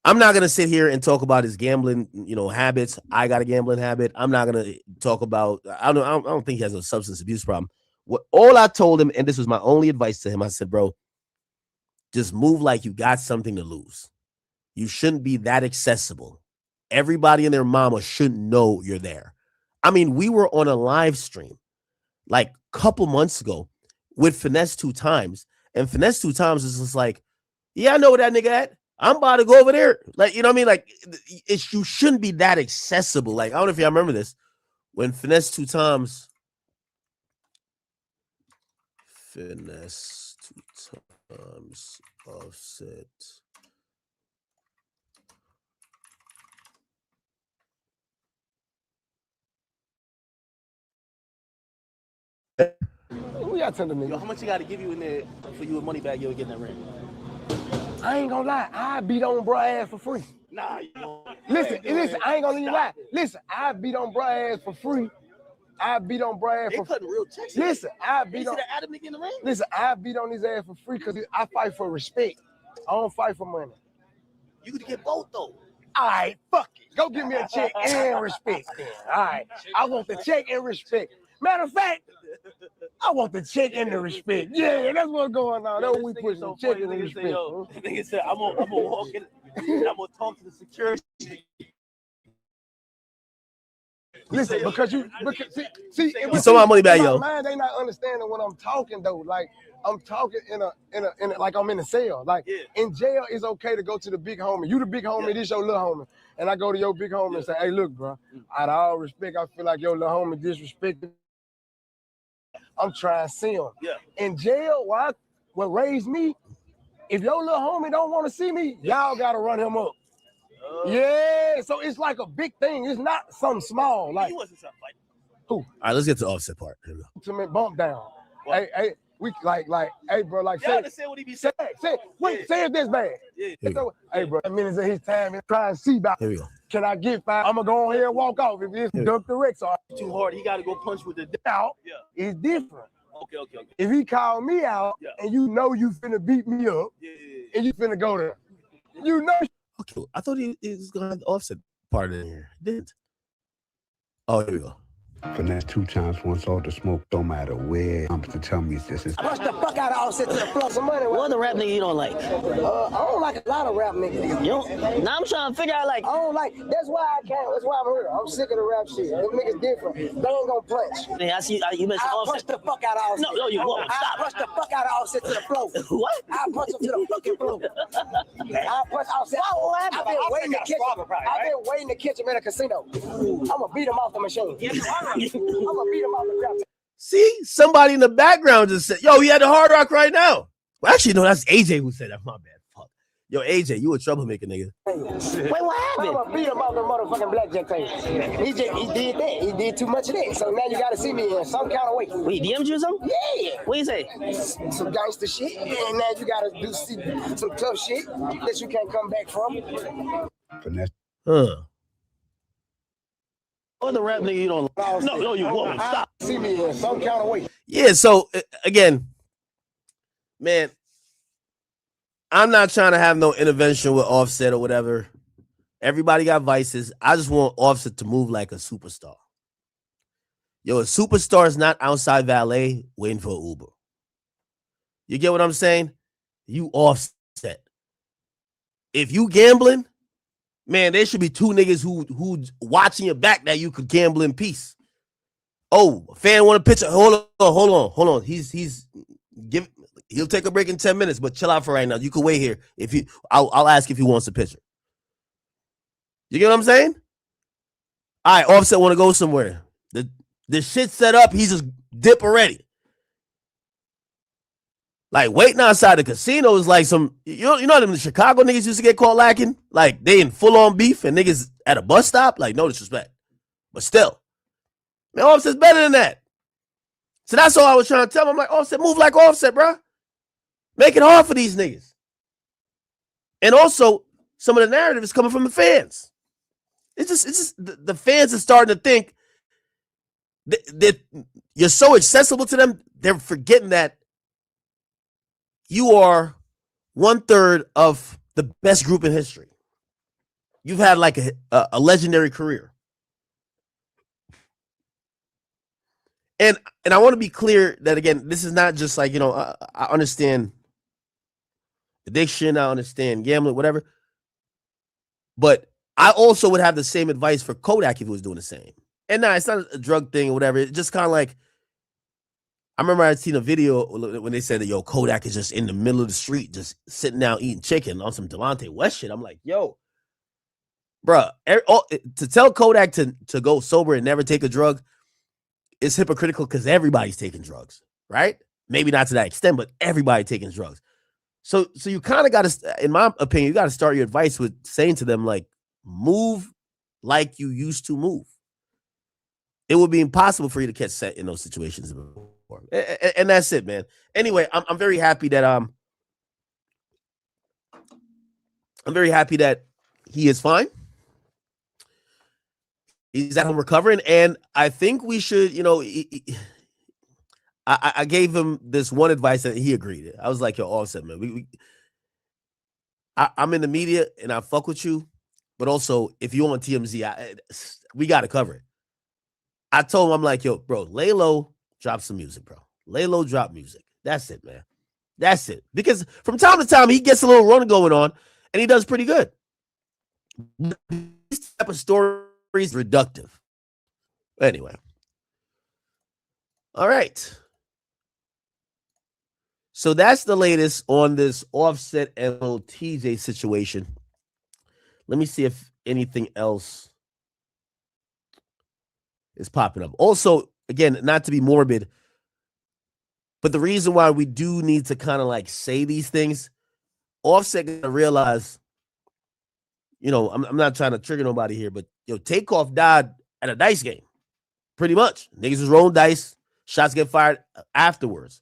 I'm not gonna sit here and talk about his gambling, habits. I got a gambling habit. I'm not gonna talk about. I don't think he has a substance abuse problem. All I told him, and this was my only advice to him, I said, bro, just move like you got something to lose. You shouldn't be that accessible. Everybody and their mama shouldn't know you're there. I mean, we were on a live stream like a couple months ago with Finesse 2 Times. And Finesse 2 Times is just like, yeah, I know where that nigga at. I'm about to go over there. Like, you know what I mean? Like, you shouldn't be that accessible. Like, I don't know if y'all remember this. When Finesse 2 Times. Finesse 2 Times Offset. Who y'all telling me? Yo, how much you got to give you in there for you a money bag? You'll get that ring. I ain't gonna lie. I beat on bro ass for free. Nah, you don't. Listen, I ain't gonna let you lie. Listen, I beat on bro ass for free. I beat on bro ass for free. Real checks. Listen, I beat on. Adam nigga in the ring? Listen, I beat on his ass for free because I fight for respect. I don't fight for money. You could get both though. All right, fuck it. Go give me a check and respect then. All right. I want the check and respect. Matter of fact, I want the check and the respect. Yeah, that's what's going on. That's what we pushing, the check and the respect. Nigga said, I'm gonna walk in and I'm gonna talk to the security. Listen, because see, so my money back, yo. Mind, they not understanding what I'm talking though. Like I'm talking in a like I'm in a cell. Like in jail, it's okay to go to the big homie. You the big homie, this your little homie, and I go to your big homie and say, hey, look, bro. Out of all respect, I feel like your little homie disrespected I'm trying to see him. Yeah. In jail, what raised me, if your little homie don't want to see me, y'all got to run him up. Yeah, so it's like a big thing. It's not something small. Like, who? All right, let's get to the Offset part. Here we go. Ultimate bump down. Hey, we like, hey, bro, like, say what he be saying. Say it this bad. Yeah. So, hey, bro, 10 minutes of his time and try and see about. Here we go. Can I get 5? I'm gonna go on here and walk off. If it's duck the Rex or Too hard. He got to go punch with the out, Yeah. it's different. Okay. If he call me out and you know you finna beat me up and you finna go there, you know. Okay, I thought he was gonna have the Offset part in here. He didn't. Oh, here we go. Finesse 2 times once all the smoke, don't matter where. I'm to tell me this is. Push the fuck out of Offset to the floor some money. What other rap nigga you don't like? I don't like a lot of rap niggas. You don't? Now I'm trying to figure out like. I don't like. That's why I can't. That's why I'm here. I'm sick of the rap shit. Them niggas different. They ain't gonna punch. Man, I see you mentioned I Offset. punch the fuck out of Offset. No, you won't. I Stop. punch the fuck out of Offset to the floor. What? I punch him to the fucking floor. I punch Offset. I've been waiting to catch him. I've been waiting to catch him in a casino. I'm gonna beat him off the machine. I'm gonna beat him off the ground. See, somebody in the background just said, "Yo, he had the Hard Rock right now." Well, actually, no, that's AJ who said that. My bad. Fuck. Yo, AJ, you a troublemaker, nigga. Wait, what happened? I'm gonna beat him off the motherfucking blackjack thing. He did that. He did too much of that. So now you gotta see me in some kind of way. Wait, DM'd you or something? Yeah. What you say? Some gangster shit. And now you gotta do some tough shit that you can't come back from. Finesse. What the rap nigga you don't like? No, you won't. Stop. See me in some kind of way. Yeah. So again, man, I'm not trying to have no intervention with Offset or whatever. Everybody got vices. I just want Offset to move like a superstar. Yo, a superstar is not outside valet waiting for an Uber. You get what I'm saying? You Offset. If you gambling, man, there should be 2 niggas who watching your back that you could gamble in peace. Oh, a fan want a picture. Hold on. He'll take a break in 10 minutes, but chill out for right now. You can wait here. I'll ask if he wants a picture. You get what I'm saying? All right, Offset want to go somewhere. The shit set up, he just dip already. Like waiting outside the casino is like some, you know them Chicago niggas used to get caught lacking? Like they in full on beef and niggas at a bus stop? Like no disrespect. But still, man, Offset's better than that. So that's all I was trying to tell him. I'm like, Offset, move like Offset, bro. Make it hard for these niggas. And also, some of the narrative is coming from the fans. It's just the fans are starting to think that you're so accessible to them, they're forgetting that you are 1/3 of the best group in history. You've had like a legendary career. And I want to be clear that, again, this is not just like, I understand addiction, I understand gambling, whatever. But I also would have the same advice for Kodak if he was doing the same. And nah, it's not a drug thing or whatever. It's just kind of like, I remember I'd seen a video when they said that, yo, Kodak is just in the middle of the street, just sitting down eating chicken on some Delonte West shit. I'm like, yo, bruh, to tell Kodak to go sober and never take a drug is hypocritical because everybody's taking drugs, right? Maybe not to that extent, but everybody taking drugs. So you kind of got to, in my opinion, you got to start your advice with saying to them, like, move like you used to move. It would be impossible for you to catch set in those situations before. And that's it, man. Anyway, I'm very happy that he is fine. He's at home recovering, and I think we should, I gave him this one advice that he agreed. I was like, yo, Offset, man, I'm in the media and I fuck with you, but also if you on TMZ, we got to cover it. I told him, I'm like, yo, bro, lay low, drop some music, bro. Lay low, drop music. That's it, man. That's it. Because from time to time, he gets a little run going on, and he does pretty good. This type of story is reductive. Anyway. All right. So that's the latest on this Offset and TJ situation. Let me see if anything else is popping up. Also, again, not to be morbid, But the reason why we do need to kind of like say these things, Offset gonna realize, you know, I'm not trying to trigger nobody here, but yo, Takeoff died at a dice game. Pretty much. Niggas was rolling dice, shots get fired afterwards.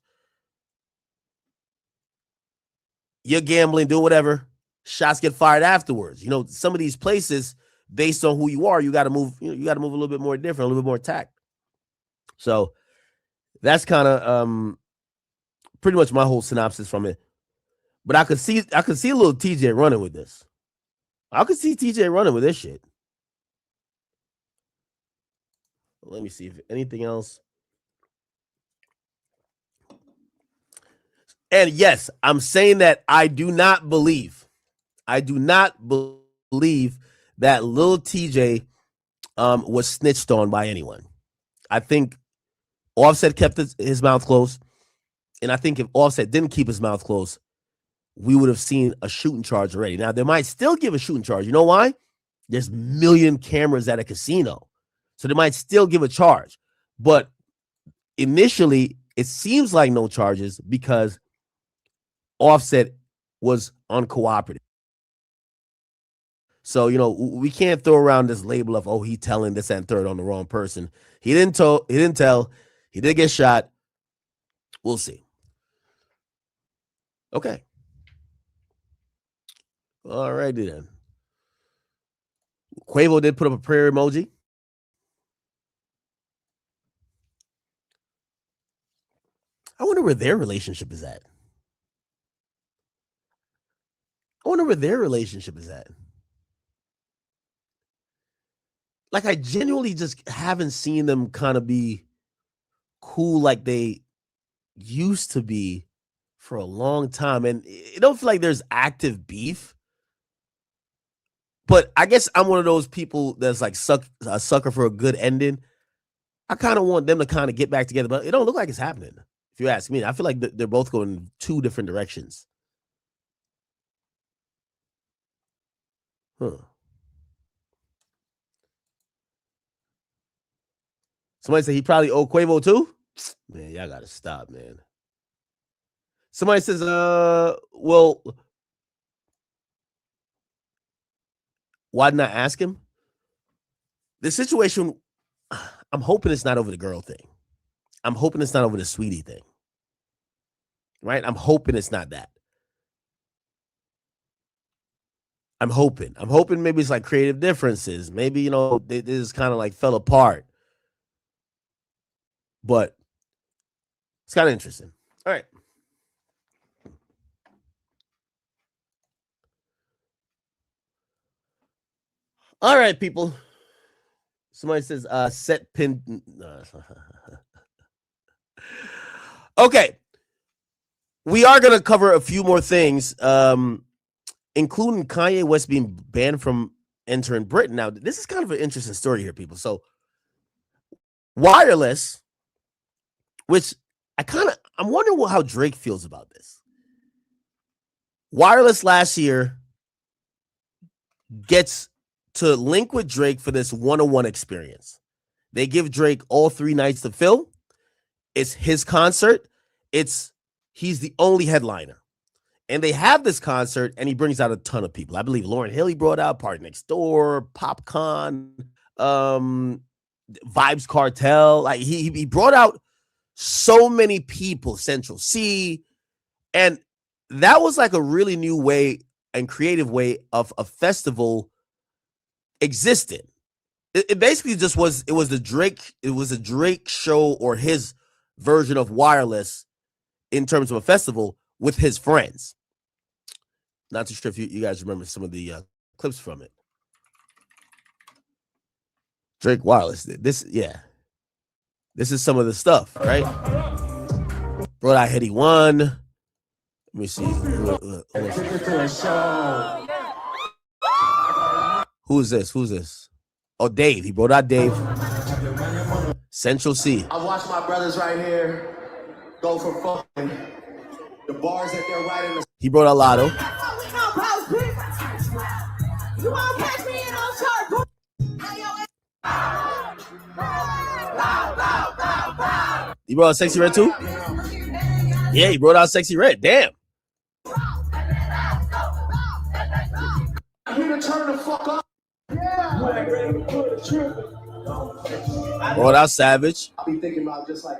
You're gambling, do whatever, shots get fired afterwards. You know, some of these places, based on who you are, you gotta move, you gotta move a little bit more different, a little bit more tact. So that's kind of pretty much my whole synopsis from it. But I could see a little TJ running with this. I could see TJ running with this shit. Let me see if anything else. And yes, I'm saying that I do not believe that Lil TJ was snitched on by anyone. I think Offset kept his mouth closed. And I think if Offset didn't keep his mouth closed, we would have seen a shooting charge already. Now, they might still give a shooting charge. You know why? There's a million cameras at a casino. So they might still give a charge. But initially, it seems like no charges because Offset was uncooperative. So, you know, we can't throw around this label of, oh, he telling this and third on the wrong person. He didn't tell. He did get shot. We'll see. Okay. All righty then. Quavo did put up a prayer emoji. I wonder where their relationship is at. Like, I genuinely just haven't seen them kind of be cool like they used to be for a long time. And it don't feel like there's active beef. But I guess I'm one of those people that's like a sucker for a good ending. I kind of want them to kind of get back together, but it don't look like it's happening. If you ask me, I feel like they're both going in two different directions. Somebody said he probably owed Quavo too. Man, y'all gotta stop, man. Somebody says, well, why didn't I ask him? The situation, I'm hoping it's not over the girl thing. I'm hoping it's not over the sweetie thing. Right? I'm hoping it's not that. I'm hoping maybe it's like creative differences. Maybe, you know, they just kind of like fell apart. But it's kind of interesting. All right. All right, people. Somebody says set pin. Okay. We are going to cover a few more things, including Kanye West being banned from entering Britain. Now, this is kind of an interesting story here, people. So, Wireless, which I'm wondering how Drake feels about this. Wireless last year gets to link with Drake for this one-on-one experience. They give Drake all 3 nights to fill. It's his concert. He's the only headliner. And they have this concert, and he brings out a ton of people. I believe Lauryn Hill he brought out, Party Next Door, Popcorn, Vibes Cartel. Like he brought out so many people, Central C. And that was like a really new way and creative way of a festival existed. It basically just was, it was a Drake show or his version of Wireless in terms of a festival with his friends. Not too sure if you guys remember some of the clips from it. Drake Wireless. This is some of the stuff, right? Brought out Heady One. Let me see. Who's this? Oh, Dave. He brought out Dave. Central C. I watched my brothers right here go for fucking the bars that they're writing. He brought out Lotto. You won't catch me in on chart. He brought out Sexy Red too. Yeah, he brought out Sexy Red. Damn. Turn the fuck up. Brought out Savage. I'll be thinking about just like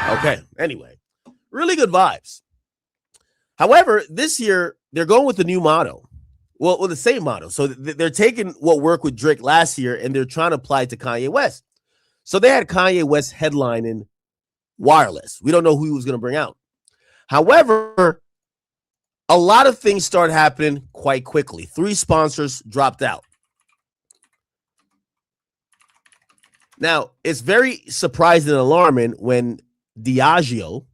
Okay, anyway, really good vibes. However, this year they're going with the new motto. Well, the same motto. So they're taking what worked with Drake last year and they're trying to apply it to Kanye West. So they had Kanye West headlining Wireless. We don't know who he was going to bring out. However, a lot of things started happening quite quickly. 3 sponsors dropped out. Now, it's very surprising and alarming when Diageo,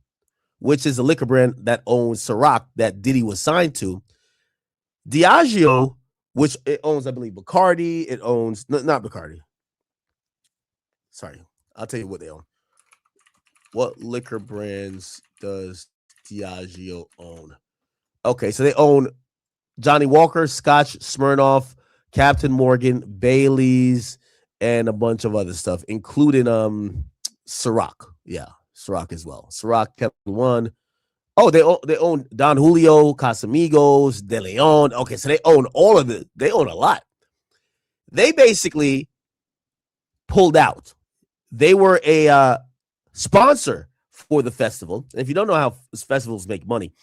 which is a liquor brand that owns Ciroc that Diddy was signed to, Diageo, which it owns, I believe, Bacardi, it owns, not Bacardi. Sorry, I'll tell you what they own. What liquor brands does Diageo own? Okay, so they own Johnny Walker, Scotch, Smirnoff, Captain Morgan, Bailey's, and a bunch of other stuff, including Ciroc. Yeah, Ciroc as well. Ciroc kept one. Oh, they own Don Julio, Casamigos, De Leon. Okay, so they own all of it. They own a lot. They basically pulled out. They were a sponsor for the festival. And if you don't know how festivals make money,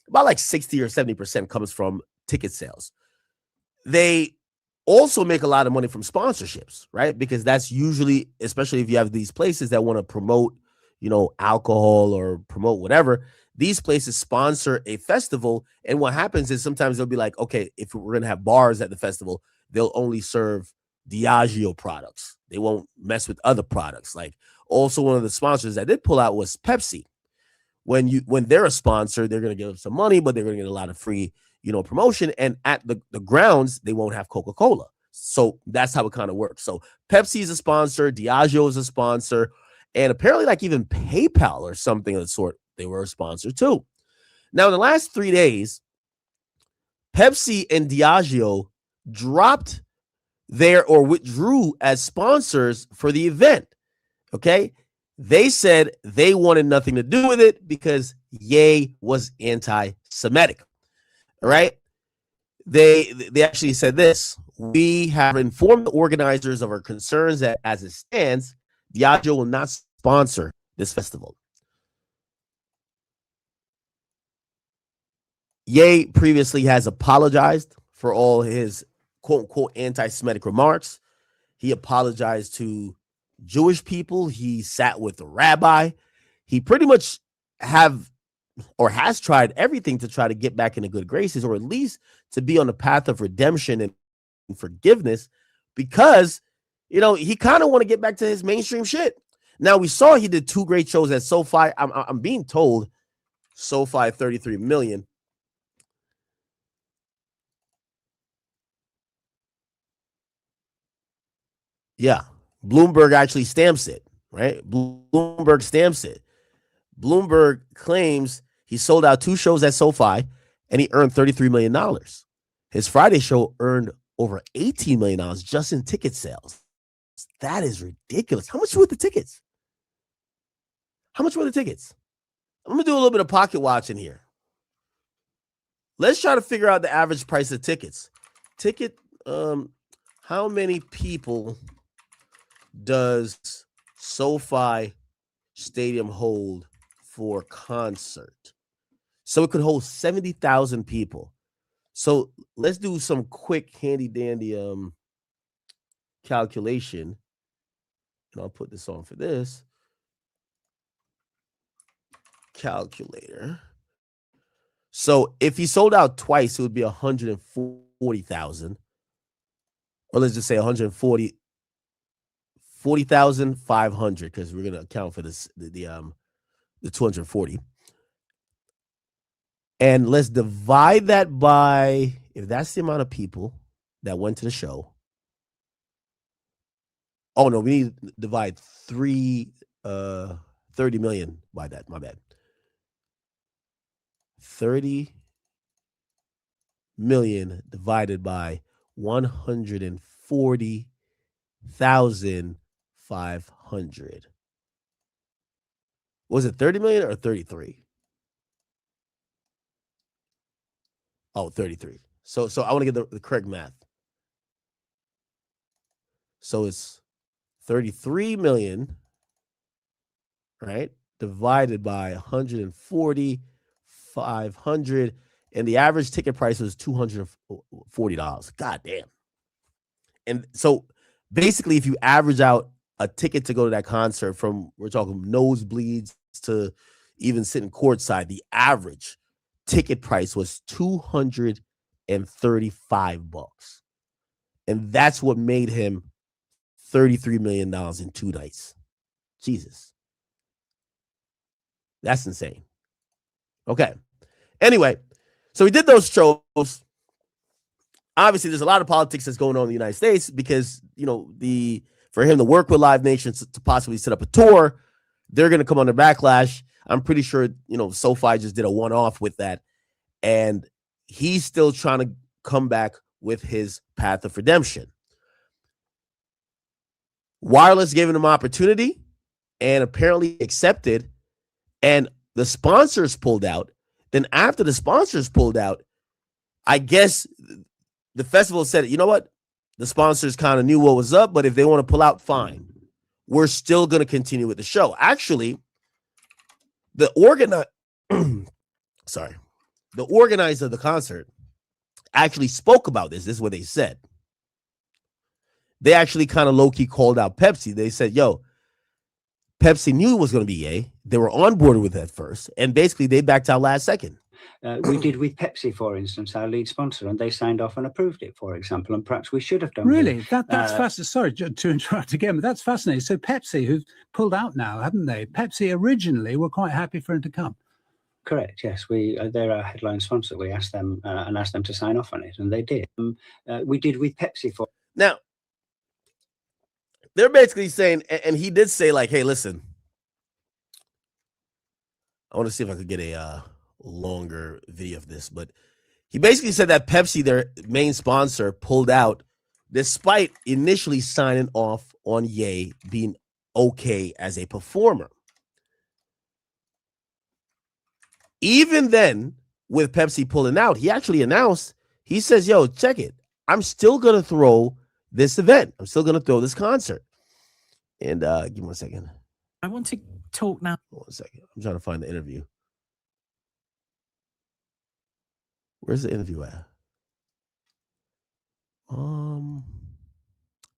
about like 60 or 70% comes from ticket sales. They also make a lot of money from sponsorships, right? Because that's usually, especially if you have these places that want to promote, alcohol or promote whatever, these places sponsor a festival. And what happens is sometimes they'll be like, okay, if we're going to have bars at the festival, they'll only serve Diageo products. They won't mess with other products. Like also one of the sponsors that did pull out was Pepsi. When they're a sponsor, they're going to give them some money, but they're going to get a lot of free, promotion. And at the grounds, they won't have Coca-Cola. So that's how it kind of works. So Pepsi is a sponsor, Diageo is a sponsor, and apparently like even PayPal or something of the sort, they were a sponsor too. Now in the last 3 days, Pepsi and Diageo dropped or withdrew as sponsors for the event. Okay. They said they wanted nothing to do with it because Ye was anti-Semitic. All right. They actually said this. We have informed the organizers of our concerns that as it stands, Diageo will not sponsor this festival. Ye previously has apologized for all his quote-unquote anti-Semitic remarks. He apologized to Jewish people. He sat with a rabbi. He pretty much has tried everything to try to get back into good graces, or at least to be on the path of redemption and forgiveness, because, he kind of want to get back to his mainstream shit. Now, we saw he did 2 great shows at SoFi. I'm being told SoFi 33 million. Yeah, Bloomberg actually stamps it, right? Bloomberg stamps it. Bloomberg claims he sold out 2 shows at SoFi and he earned $33 million. His Friday show earned over $18 million just in ticket sales. That is ridiculous. How much were the tickets? I'm going to do a little bit of pocket watching here. Let's try to figure out the average price of tickets. How many people does SoFi Stadium hold for concert? So it could hold 70,000 people. So let's do some quick handy dandy calculation. And I'll put this on for this calculator. So if he sold out twice, it would be 140,000. Or let's just say 40,500, because we're going to account for this, the 240. And let's divide that by, if that's the amount of people that went to the show. Oh, no, we need to divide 30 million by that. My bad. 30 million divided by 140,500. Was it 30 million or 33? Oh, 33. So I want to get the correct math. So it's 33 million, right? Divided by 140,500, and the average ticket price was $240. God damn. And so basically, if you average out a ticket to go to that concert, from we're talking nosebleeds to even sitting courtside, the average ticket price was $235. And that's what made him $33 million in 2 nights. Jesus. That's insane. Okay. Anyway, so he did those shows. Obviously, there's a lot of politics that's going on in the United States because, you know, for him to work with Live Nation to possibly set up a tour, they're going to come under backlash. I'm pretty sure, you know, SoFi just did a one-off with that. And he's still trying to come back with his path of redemption. Wireless gave him an opportunity and apparently accepted, and the sponsors pulled out. Then after the sponsors pulled out, I guess the festival said, you know what? The sponsors kind of knew what was up, but if they want to pull out, fine. We're still going to continue with the show. Actually, the organizer of the concert actually spoke about this. This is what they said. They actually kind of low-key called out Pepsi. They said, yo, Pepsi knew it was going to be yay. They were on board with it first, and basically they backed out last second. We did with Pepsi, for instance, our lead sponsor, and they signed off and approved it, for example, and perhaps we should have done. Really? That's fascinating. Sorry to interrupt again, but that's fascinating. So Pepsi, who've pulled out now, haven't they? Pepsi originally were quite happy for him to come. Correct. Yes, they're our headline sponsor. We asked them to sign off on it, and they did. We did with Pepsi for. Now, they're basically saying, and he did say, like, hey, listen, I want to see if I could get a longer video of this, but he basically said that Pepsi, their main sponsor, pulled out despite initially signing off on Ye being okay as a performer. Even then, with Pepsi pulling out, he actually announced, he says, yo, check it. I'm still going to throw this event. I'm still going to throw this concert. And give me 1 second. I want to talk now. 1 second. I'm trying to find the interview. Where's the interview at?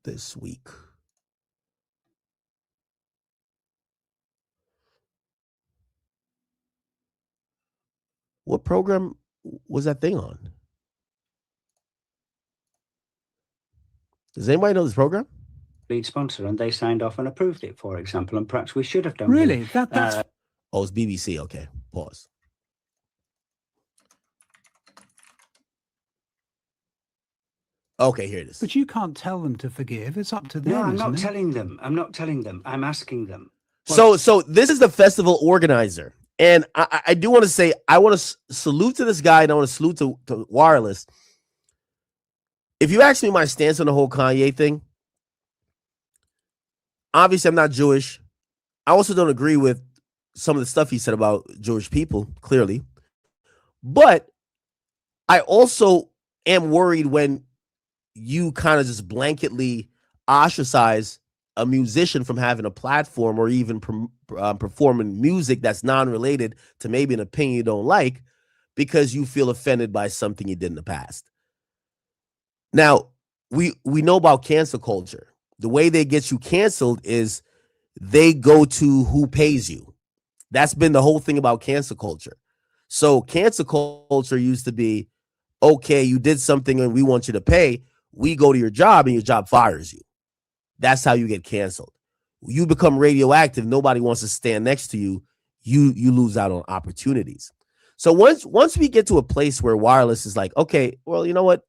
This week. What program was that thing on? Does anybody know this program? Lead sponsor, and they signed off and approved it, for example, and perhaps we should have done. Really? That's oh, it's BBC. Okay, pause. Okay, here it is. But you can't tell them to forgive. It's up to them. No, I'm not telling them. I'm not telling them. I'm asking them. So this is the festival organizer. And I do want to say, I want to salute to this guy, and I want to salute to Wireless. If you ask me my stance on the whole Kanye thing, obviously I'm not Jewish. I also don't agree with some of the stuff he said about Jewish people, clearly. But I also am worried when you kind of just blanketly ostracize a musician from having a platform or even performing music that's non-related to maybe an opinion you don't like because you feel offended by something you did in the past. Now, we know about cancel culture. The way they get you canceled is they go to who pays you. That's been the whole thing about cancel culture. So cancel culture used to be, okay, you did something and we want you to pay. We go to your job and your job fires you. That's how you get canceled. You become radioactive. Nobody wants to stand next to you. You lose out on opportunities. So once we get to a place where Wireless is like, okay, well, you know what?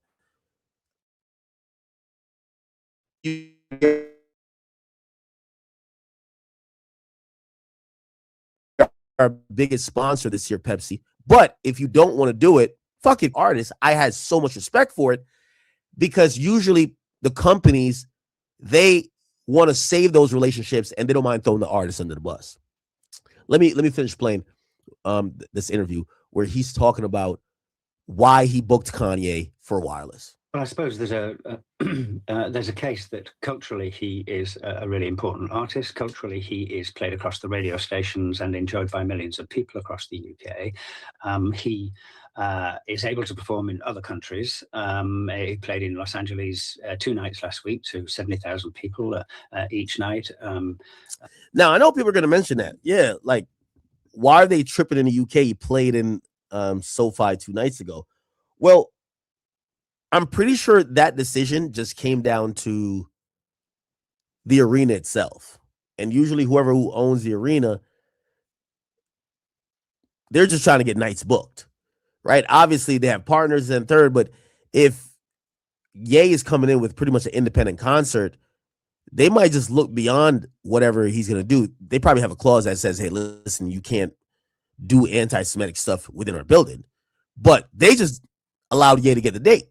Our biggest sponsor this year, Pepsi, But if you don't want to do it, fucking artists, I had so much respect for it, because usually the companies, they want to save those relationships and they don't mind throwing the artist under the bus. Let me finish playing this interview where he's talking about why he booked Kanye for Wireless. Well, I suppose there's a case that culturally he is a really important artist. Culturally, he is played across the radio stations and enjoyed by millions of people across the UK. He is able to perform in other countries. He played in Los Angeles 2 nights last week to 70,000 people each night. Now, I know people are going to mention that. Yeah, like, why are they tripping in the UK? He played in SoFi 2 nights ago. Well, I'm pretty sure that decision just came down to the arena itself. And usually whoever who owns the arena, they're just trying to get nights booked, right? Obviously, they have partners and third, but if Ye is coming in with pretty much an independent concert, they might just look beyond whatever he's going to do. They probably have a clause that says, hey, listen, you can't do anti-Semitic stuff within our building. But they just allowed Ye to get the date.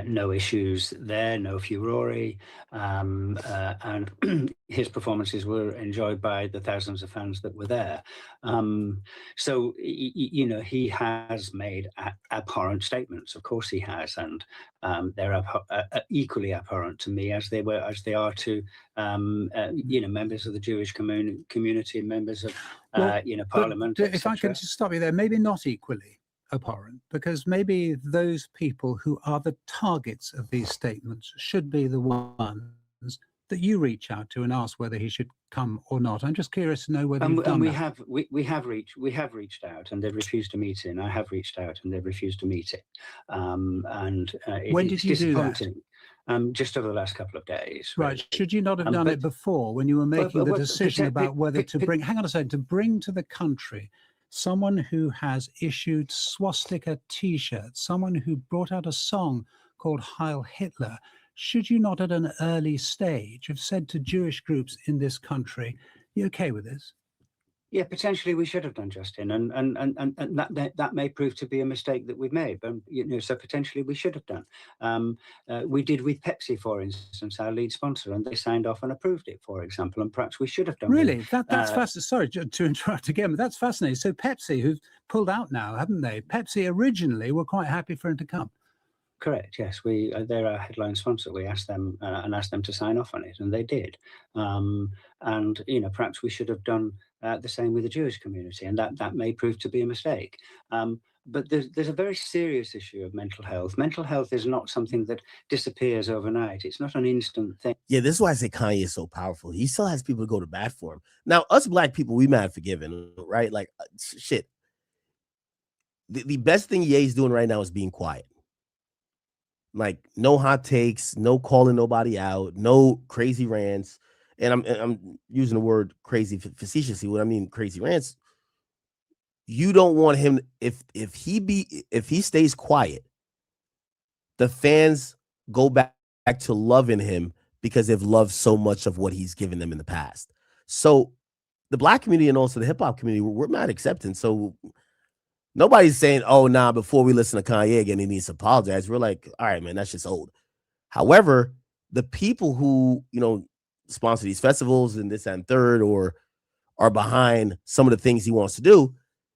No issues there, no furore, and his performances were enjoyed by the thousands of fans that were there. So, you know, he has made abhorrent statements. Of course he has, and they're equally abhorrent to me as they are to, you know, members of the Jewish community, members of, you know, Parliament. If I can just stop you there, maybe not equally abhorrent, because maybe those people who are the targets of these statements should be the ones that you reach out to and ask whether he should come or not. I'm just curious to know whether you've done that. We have reached out and they've refused to meet it. I have reached out and they've refused to meet it. When did you do that? Just over the last couple of days. Right. Really. Should you not have done it before, when you were making the decision about whether to bring, hang on a second, to bring to the country someone who has issued swastika T-shirts, someone who brought out a song called Heil Hitler? Should you not at an early stage have said to Jewish groups in this country, you okay with this? Yeah, potentially we should have done, Justin, and that may prove to be a mistake that we've made. But you know, so potentially we should have done. We did with Pepsi, for instance, our lead sponsor, and they signed off and approved it, for example. And perhaps we should have done. Really, that's fascinating. Sorry to interrupt again, but that's fascinating. So Pepsi, who've pulled out now, haven't they? Pepsi originally were quite happy for him to come. Correct. Yes, they're our headline sponsor. We asked them and asked them to sign off on it, and they did. And you know, perhaps we should have done the same with the Jewish community, and that may prove to be a mistake. But there's a very serious issue of mental health. Mental health is not something that disappears overnight. It's not an instant thing. Yeah, this is why I say Kanye is so powerful. He still has people to go to bat for him. Now, us black people, we mad forgiving, right? Like, shit. The best thing Ye's doing right now is being quiet. Like, no hot takes, no calling nobody out, no crazy rants. And I'm using the word crazy facetiously. What I mean crazy rants, you don't want him, if he stays quiet, the fans go back to loving him because they've loved so much of what he's given them in the past. So the black community and also the hip hop community, we're not accepting. So nobody's saying, oh, nah, before we listen to Kanye again, he needs to apologize. We're like, all right, man, that's just old. However, the people who, you know, sponsor these festivals and this and third, or are behind some of the things he wants to do,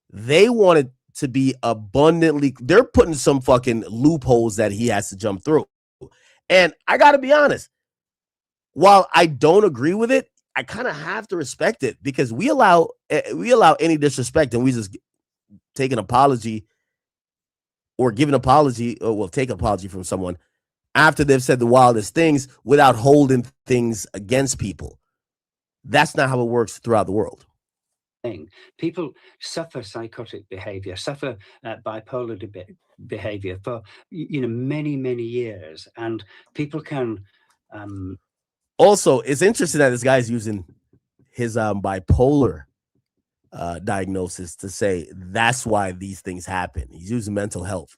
they want it to be abundantly, they're putting some fucking loopholes that he has to jump through. And I got to be honest, while I don't agree with it, I kind of have to respect it, because we allow any disrespect and we just take an apology or give an apology, or we'll take an apology from someone after they've said the wildest things without holding things against people. That's not how it works throughout the world. People suffer psychotic behavior, suffer bipolar behavior for, you know, many, many years. And people can... Also, it's interesting that this guy's using his bipolar diagnosis to say that's why these things happen. He's using mental health.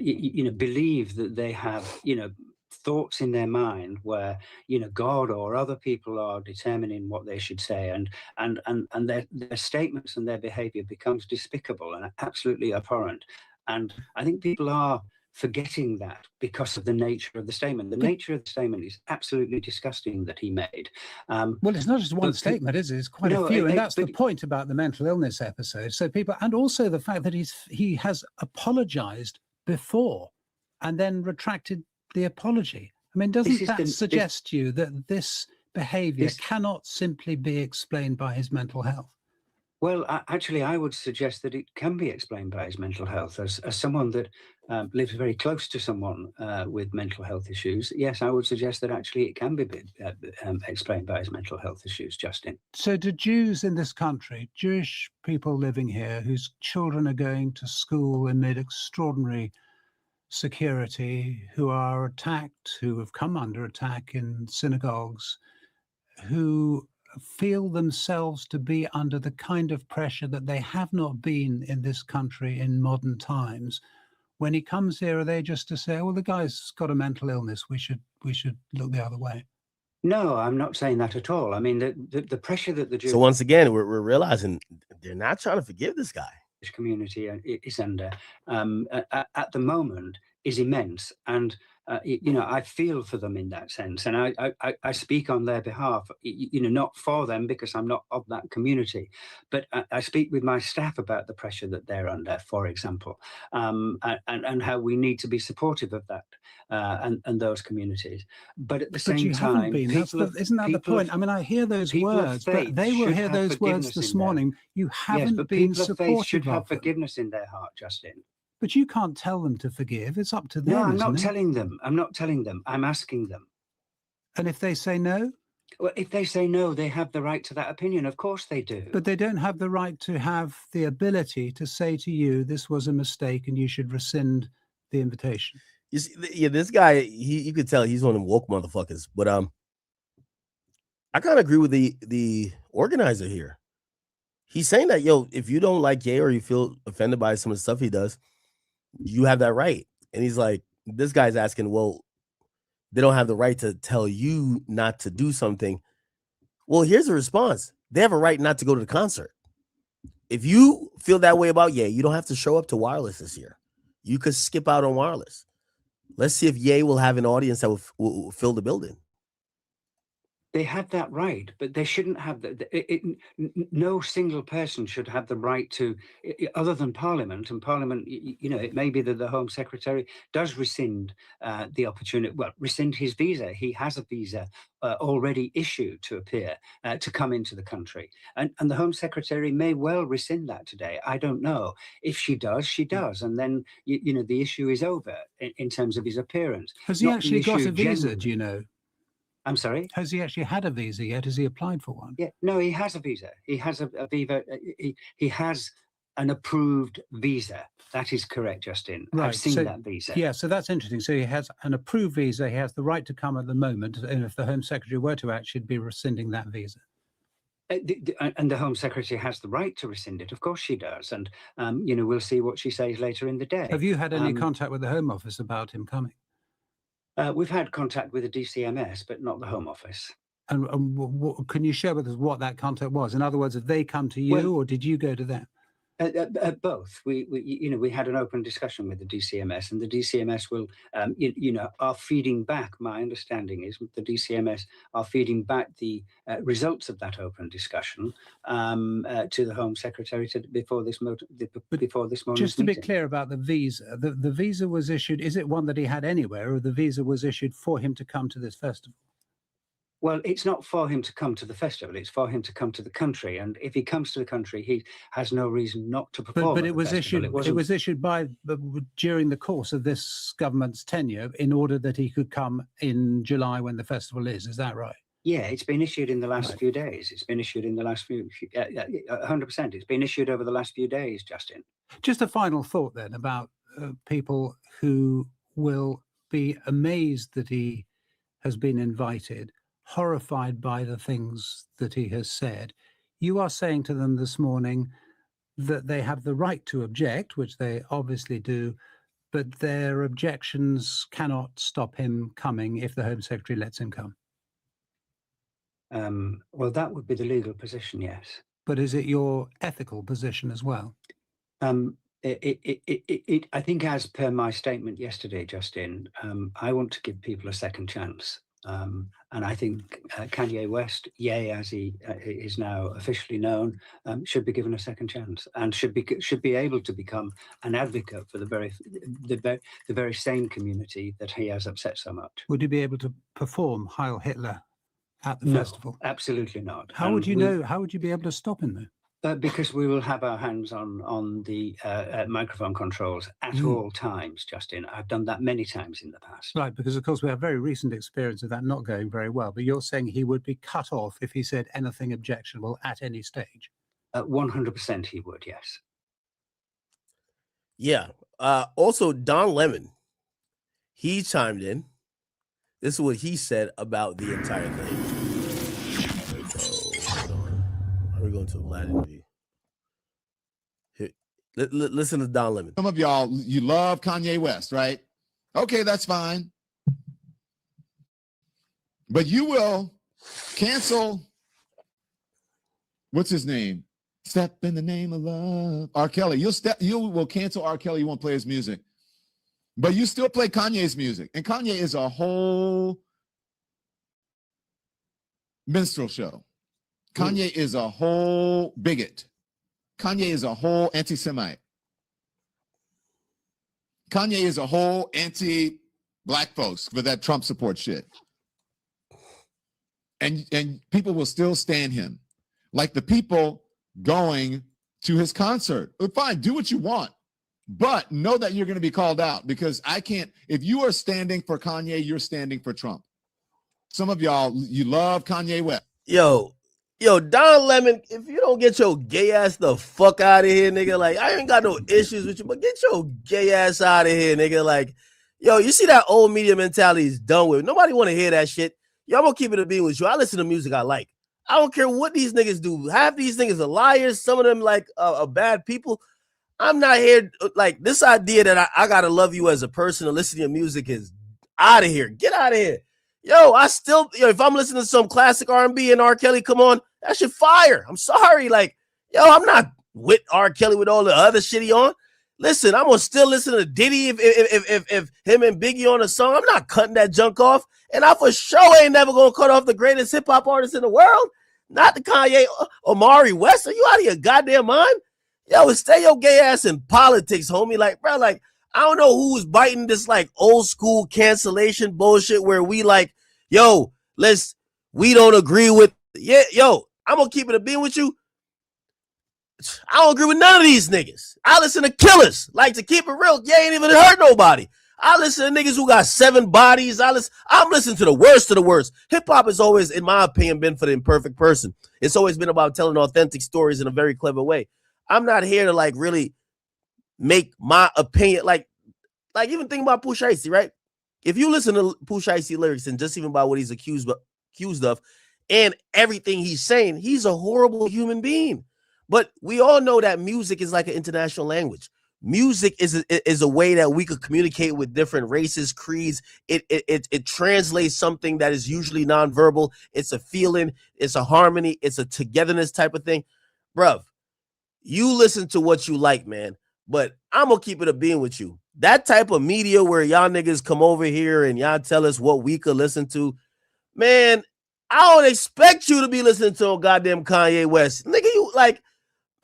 You know, believe that they have, you know, thoughts in their mind where, you know, God or other people are determining what they should say, and their statements and their behavior becomes despicable and absolutely abhorrent. And I think people are forgetting that because of the nature of the statement. The nature of the statement is absolutely disgusting that he made. Well, it's not just one statement, is it? It's quite a few, and that's the point about the mental illness episode. So people, and also the fact that he has apologized before and then retracted the apology. I mean, doesn't that suggest to you that this behavior cannot simply be explained by his mental health? Well, actually, I would suggest that it can be explained by his mental health. As someone that lives very close to someone with mental health issues, yes, I would suggest that actually it can be explained by his mental health issues, Justin. So do Jews in this country, Jewish people living here whose children are going to school amid extraordinary security, who are attacked, who have come under attack in synagogues, who feel themselves to be under the kind of pressure that they have not been in this country in modern times, when he comes here, are they just to say, well, the guy's got a mental illness, we should look the other way? No, I'm not saying that at all. I mean, the pressure that the Jewish... So once again, we're realizing they're not trying to forgive this guy. Community is under at the moment is immense, and you know, I feel for them in that sense, and I speak on their behalf, you know, not for them because I'm not of that community, but I speak with my staff about the pressure that they're under, for example, and how we need to be supportive of that and those communities. But at the same time, isn't that the point? I mean, I hear those words, but they will hear those words this morning. You haven't been supportive. Should have forgiveness in their heart, Justin. But you can't tell them to forgive. It's up to them. No, I'm not telling them. I'm not telling them. I'm asking them. And if they say no? Well, if they say no, they have the right to that opinion. Of course they do. But they don't have the right to have the ability to say to you, this was a mistake and you should rescind the invitation. You see, yeah, this guy, you could tell he's one of them woke motherfuckers. But I kind of agree with the organizer here. He's saying that, yo, if you don't like Ye or you feel offended by some of the stuff he does, you have that right. And he's like, this guy's asking, well, they don't have the right to tell you not to do something. Well, here's the response. They have a right not to go to the concert. If you feel that way about Ye, you don't have to show up to Wireless this year. You could skip out on Wireless. Let's see if Ye will have an audience that will fill the building. They have that right, but they shouldn't have no single person should have the right to, other than Parliament. And Parliament, you know, it may be that the Home Secretary does rescind the opportunity, well, rescind his visa. He has a visa already issued to appear, to come into the country. And the Home Secretary may well rescind that today. I don't know. If she does, she does. And then, you know, the issue is over in terms of his appearance. Has he actually got a visa, do you know? I'm sorry? Has he actually had a visa yet? Has he applied for one? Yeah, no, he has a visa. He has a visa. He has an approved visa. That is correct, Justin. Right. I've seen that visa. Yeah, so that's interesting. So he has an approved visa. He has the right to come at the moment. And if the Home Secretary were to act, she'd be rescinding that visa. And the Home Secretary has the right to rescind it. Of course she does. And, you know, we'll see what she says later in the day. Have you had any contact with the Home Office about him coming? We've had contact with the DCMS, but not the Home Office. And can you share with us what that contact was? In other words, have they come to you, or did you go to them? Both. We had an open discussion with the DCMS, and the DCMS will, are feeding back. My understanding is the DCMS are feeding back the results of that open discussion to the Home Secretary before this morning's Just to be meeting. clear about the visa, the visa was issued. Is it one that he had anywhere, or the visa was issued for him to come to this festival? Well, it's not for him to come to the festival. It's for him to come to the country. And if he comes to the country, he has no reason not to perform. But it was issued. It was issued during the course of this government's tenure, in order that he could come in July when the festival is. Is that right? Yeah, it's been issued in the last few days. It's been issued in the last 100%. It's been issued over the last few days, Justin. Just a final thought then about people who will be amazed that he has been invited, horrified by the things that he has said. You are saying to them this morning that they have the right to object, which they obviously do, but their objections cannot stop him coming if the Home Secretary lets him come. Well, that would be the legal position, yes. But is it your ethical position as well? I think, as per my statement yesterday, Justin, I want to give people a second chance. And I think Kanye West, Ye as he is now officially known, should be given a second chance and should be able to become an advocate for the very same community that he has upset so much. Would you be able to perform Heil Hitler at the festival? Absolutely not. How would you know? How would you be able to stop him though? Because we will have our hands on the microphone controls at all times, Justin. I've done that many times in the past. Right, because of course we have very recent experience of that not going very well. But you're saying he would be cut off if he said anything objectionable at any stage? 100% he would, yes. Yeah. Also, Don Lemon, he chimed in. This is what he said about the entire thing. We're going to Vlad interview. Listen to Don Lemon. Some of y'all, you love Kanye West, right? Okay, that's fine. But you will cancel, what's his name? Step in the name of love. R. Kelly. You will cancel R. Kelly. You won't play his music. But you still play Kanye's music. And Kanye is a whole minstrel show. Kanye is a whole bigot. Kanye is a whole anti-Semite. Kanye is a whole anti-black folks with that Trump support shit. And people will still stand him. Like the people going to his concert. Well, fine, do what you want. But know that you're going to be called out, because I can't. If you are standing for Kanye, you're standing for Trump. Some of y'all, you love Kanye West. Yo, Don Lemon, if you don't get your gay ass the fuck out of here, nigga, like, I ain't got no issues with you, but get your gay ass out of here, nigga. Like, yo, you see that old media mentality is done with. Nobody want to hear that shit. Yo, I'm going to keep it a beat with you. I listen to music I like. I don't care what these niggas do. Half these niggas are liars. Some of them, like, are bad people. I'm not here, like, this idea that I got to love you as a person and listen to your music is out of here. Get out of here. Yo, if I'm listening to some classic R&B and R. Kelly come on, that shit fire. I'm sorry. Like, yo, I'm not with R. Kelly with all the other shit he on. Listen, I'm going to still listen to Diddy if him and Biggie on a song. I'm not cutting that junk off. And I for sure ain't never going to cut off the greatest hip-hop artist in the world. Not the Kanye Omari West. Are you out of your goddamn mind? Yo, stay your gay ass in politics, homie. Like, bro, like, I don't know who's biting this, like, old school cancellation bullshit where we like, yo, we don't agree with, yeah, yo, I'm going to keep it a beat with you. I don't agree with none of these niggas. I listen to killers. Like, to keep it real, you ain't even hurt nobody. I listen to niggas who got 7 bodies. I'm listening to the worst of the worst. Hip-hop has always, in my opinion, been for the imperfect person. It's always been about telling authentic stories in a very clever way. I'm not here to, like, really make my opinion, like even think about Pooh Shiesty, right? If you listen to Pooh Shiesty lyrics and just even about what he's accused of and everything he's saying, he's a horrible human being. But we all know that music is like an international language. Music is a way that we could communicate with different races, creeds. It translates something that is usually nonverbal. It's a feeling, it's a harmony, it's a togetherness type of thing. Bruv, you listen to what you like, man. But I'm going to keep it a being with you. That type of media where y'all niggas come over here and y'all tell us what we could listen to, man, I don't expect you to be listening to a goddamn Kanye West. Nigga, you like,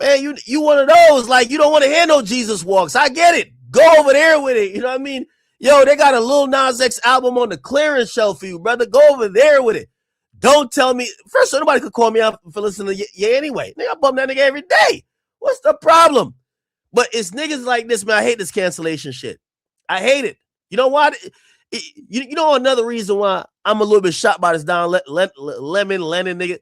man, you one of those, like, you don't want to hear no Jesus Walks. I get it. Go over there with it. You know what I mean? Yo, they got a Lil Nas X album on the clearance shelf for you, brother. Go over there with it. Don't tell me. First of all, nobody could call me out for listening to Ye anyway. Nigga, I bump that nigga every day. What's the problem? But it's niggas like this, man. I hate this cancellation shit. I hate it. You know why? You know another reason why I'm a little bit shocked by this Don Lemon nigga.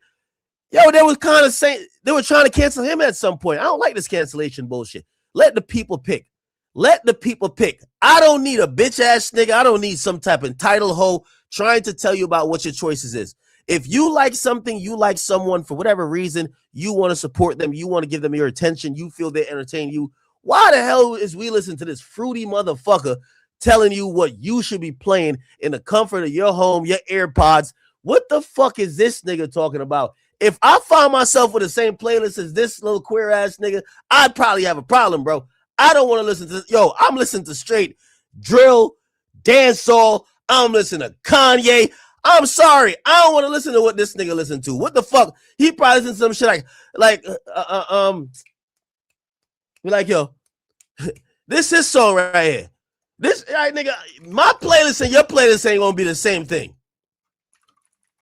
Yo, they was kind of saying they were trying to cancel him at some point. I don't like this cancellation bullshit. Let the people pick. Let the people pick. I don't need a bitch ass nigga. I don't need some type of entitled hoe trying to tell you about what your choices is. If you like something, you like someone for whatever reason, you want to support them, you want to give them your attention, you feel they entertain you, Why the hell is we listening to this fruity motherfucker telling you what you should be playing in the comfort of your home, your AirPods? What the fuck is this nigga talking about? If I find myself with the same playlist as this little queer ass nigga, I'd probably have a problem, bro. I don't want to listen to, I'm listening to straight drill, dancehall. I'm listening to Kanye. I'm sorry. I don't want to listen to what this nigga listened to. What the fuck? He probably listened to some shit like, yo, this is his song right here. This, right, nigga, my playlist and your playlist ain't gonna be the same thing.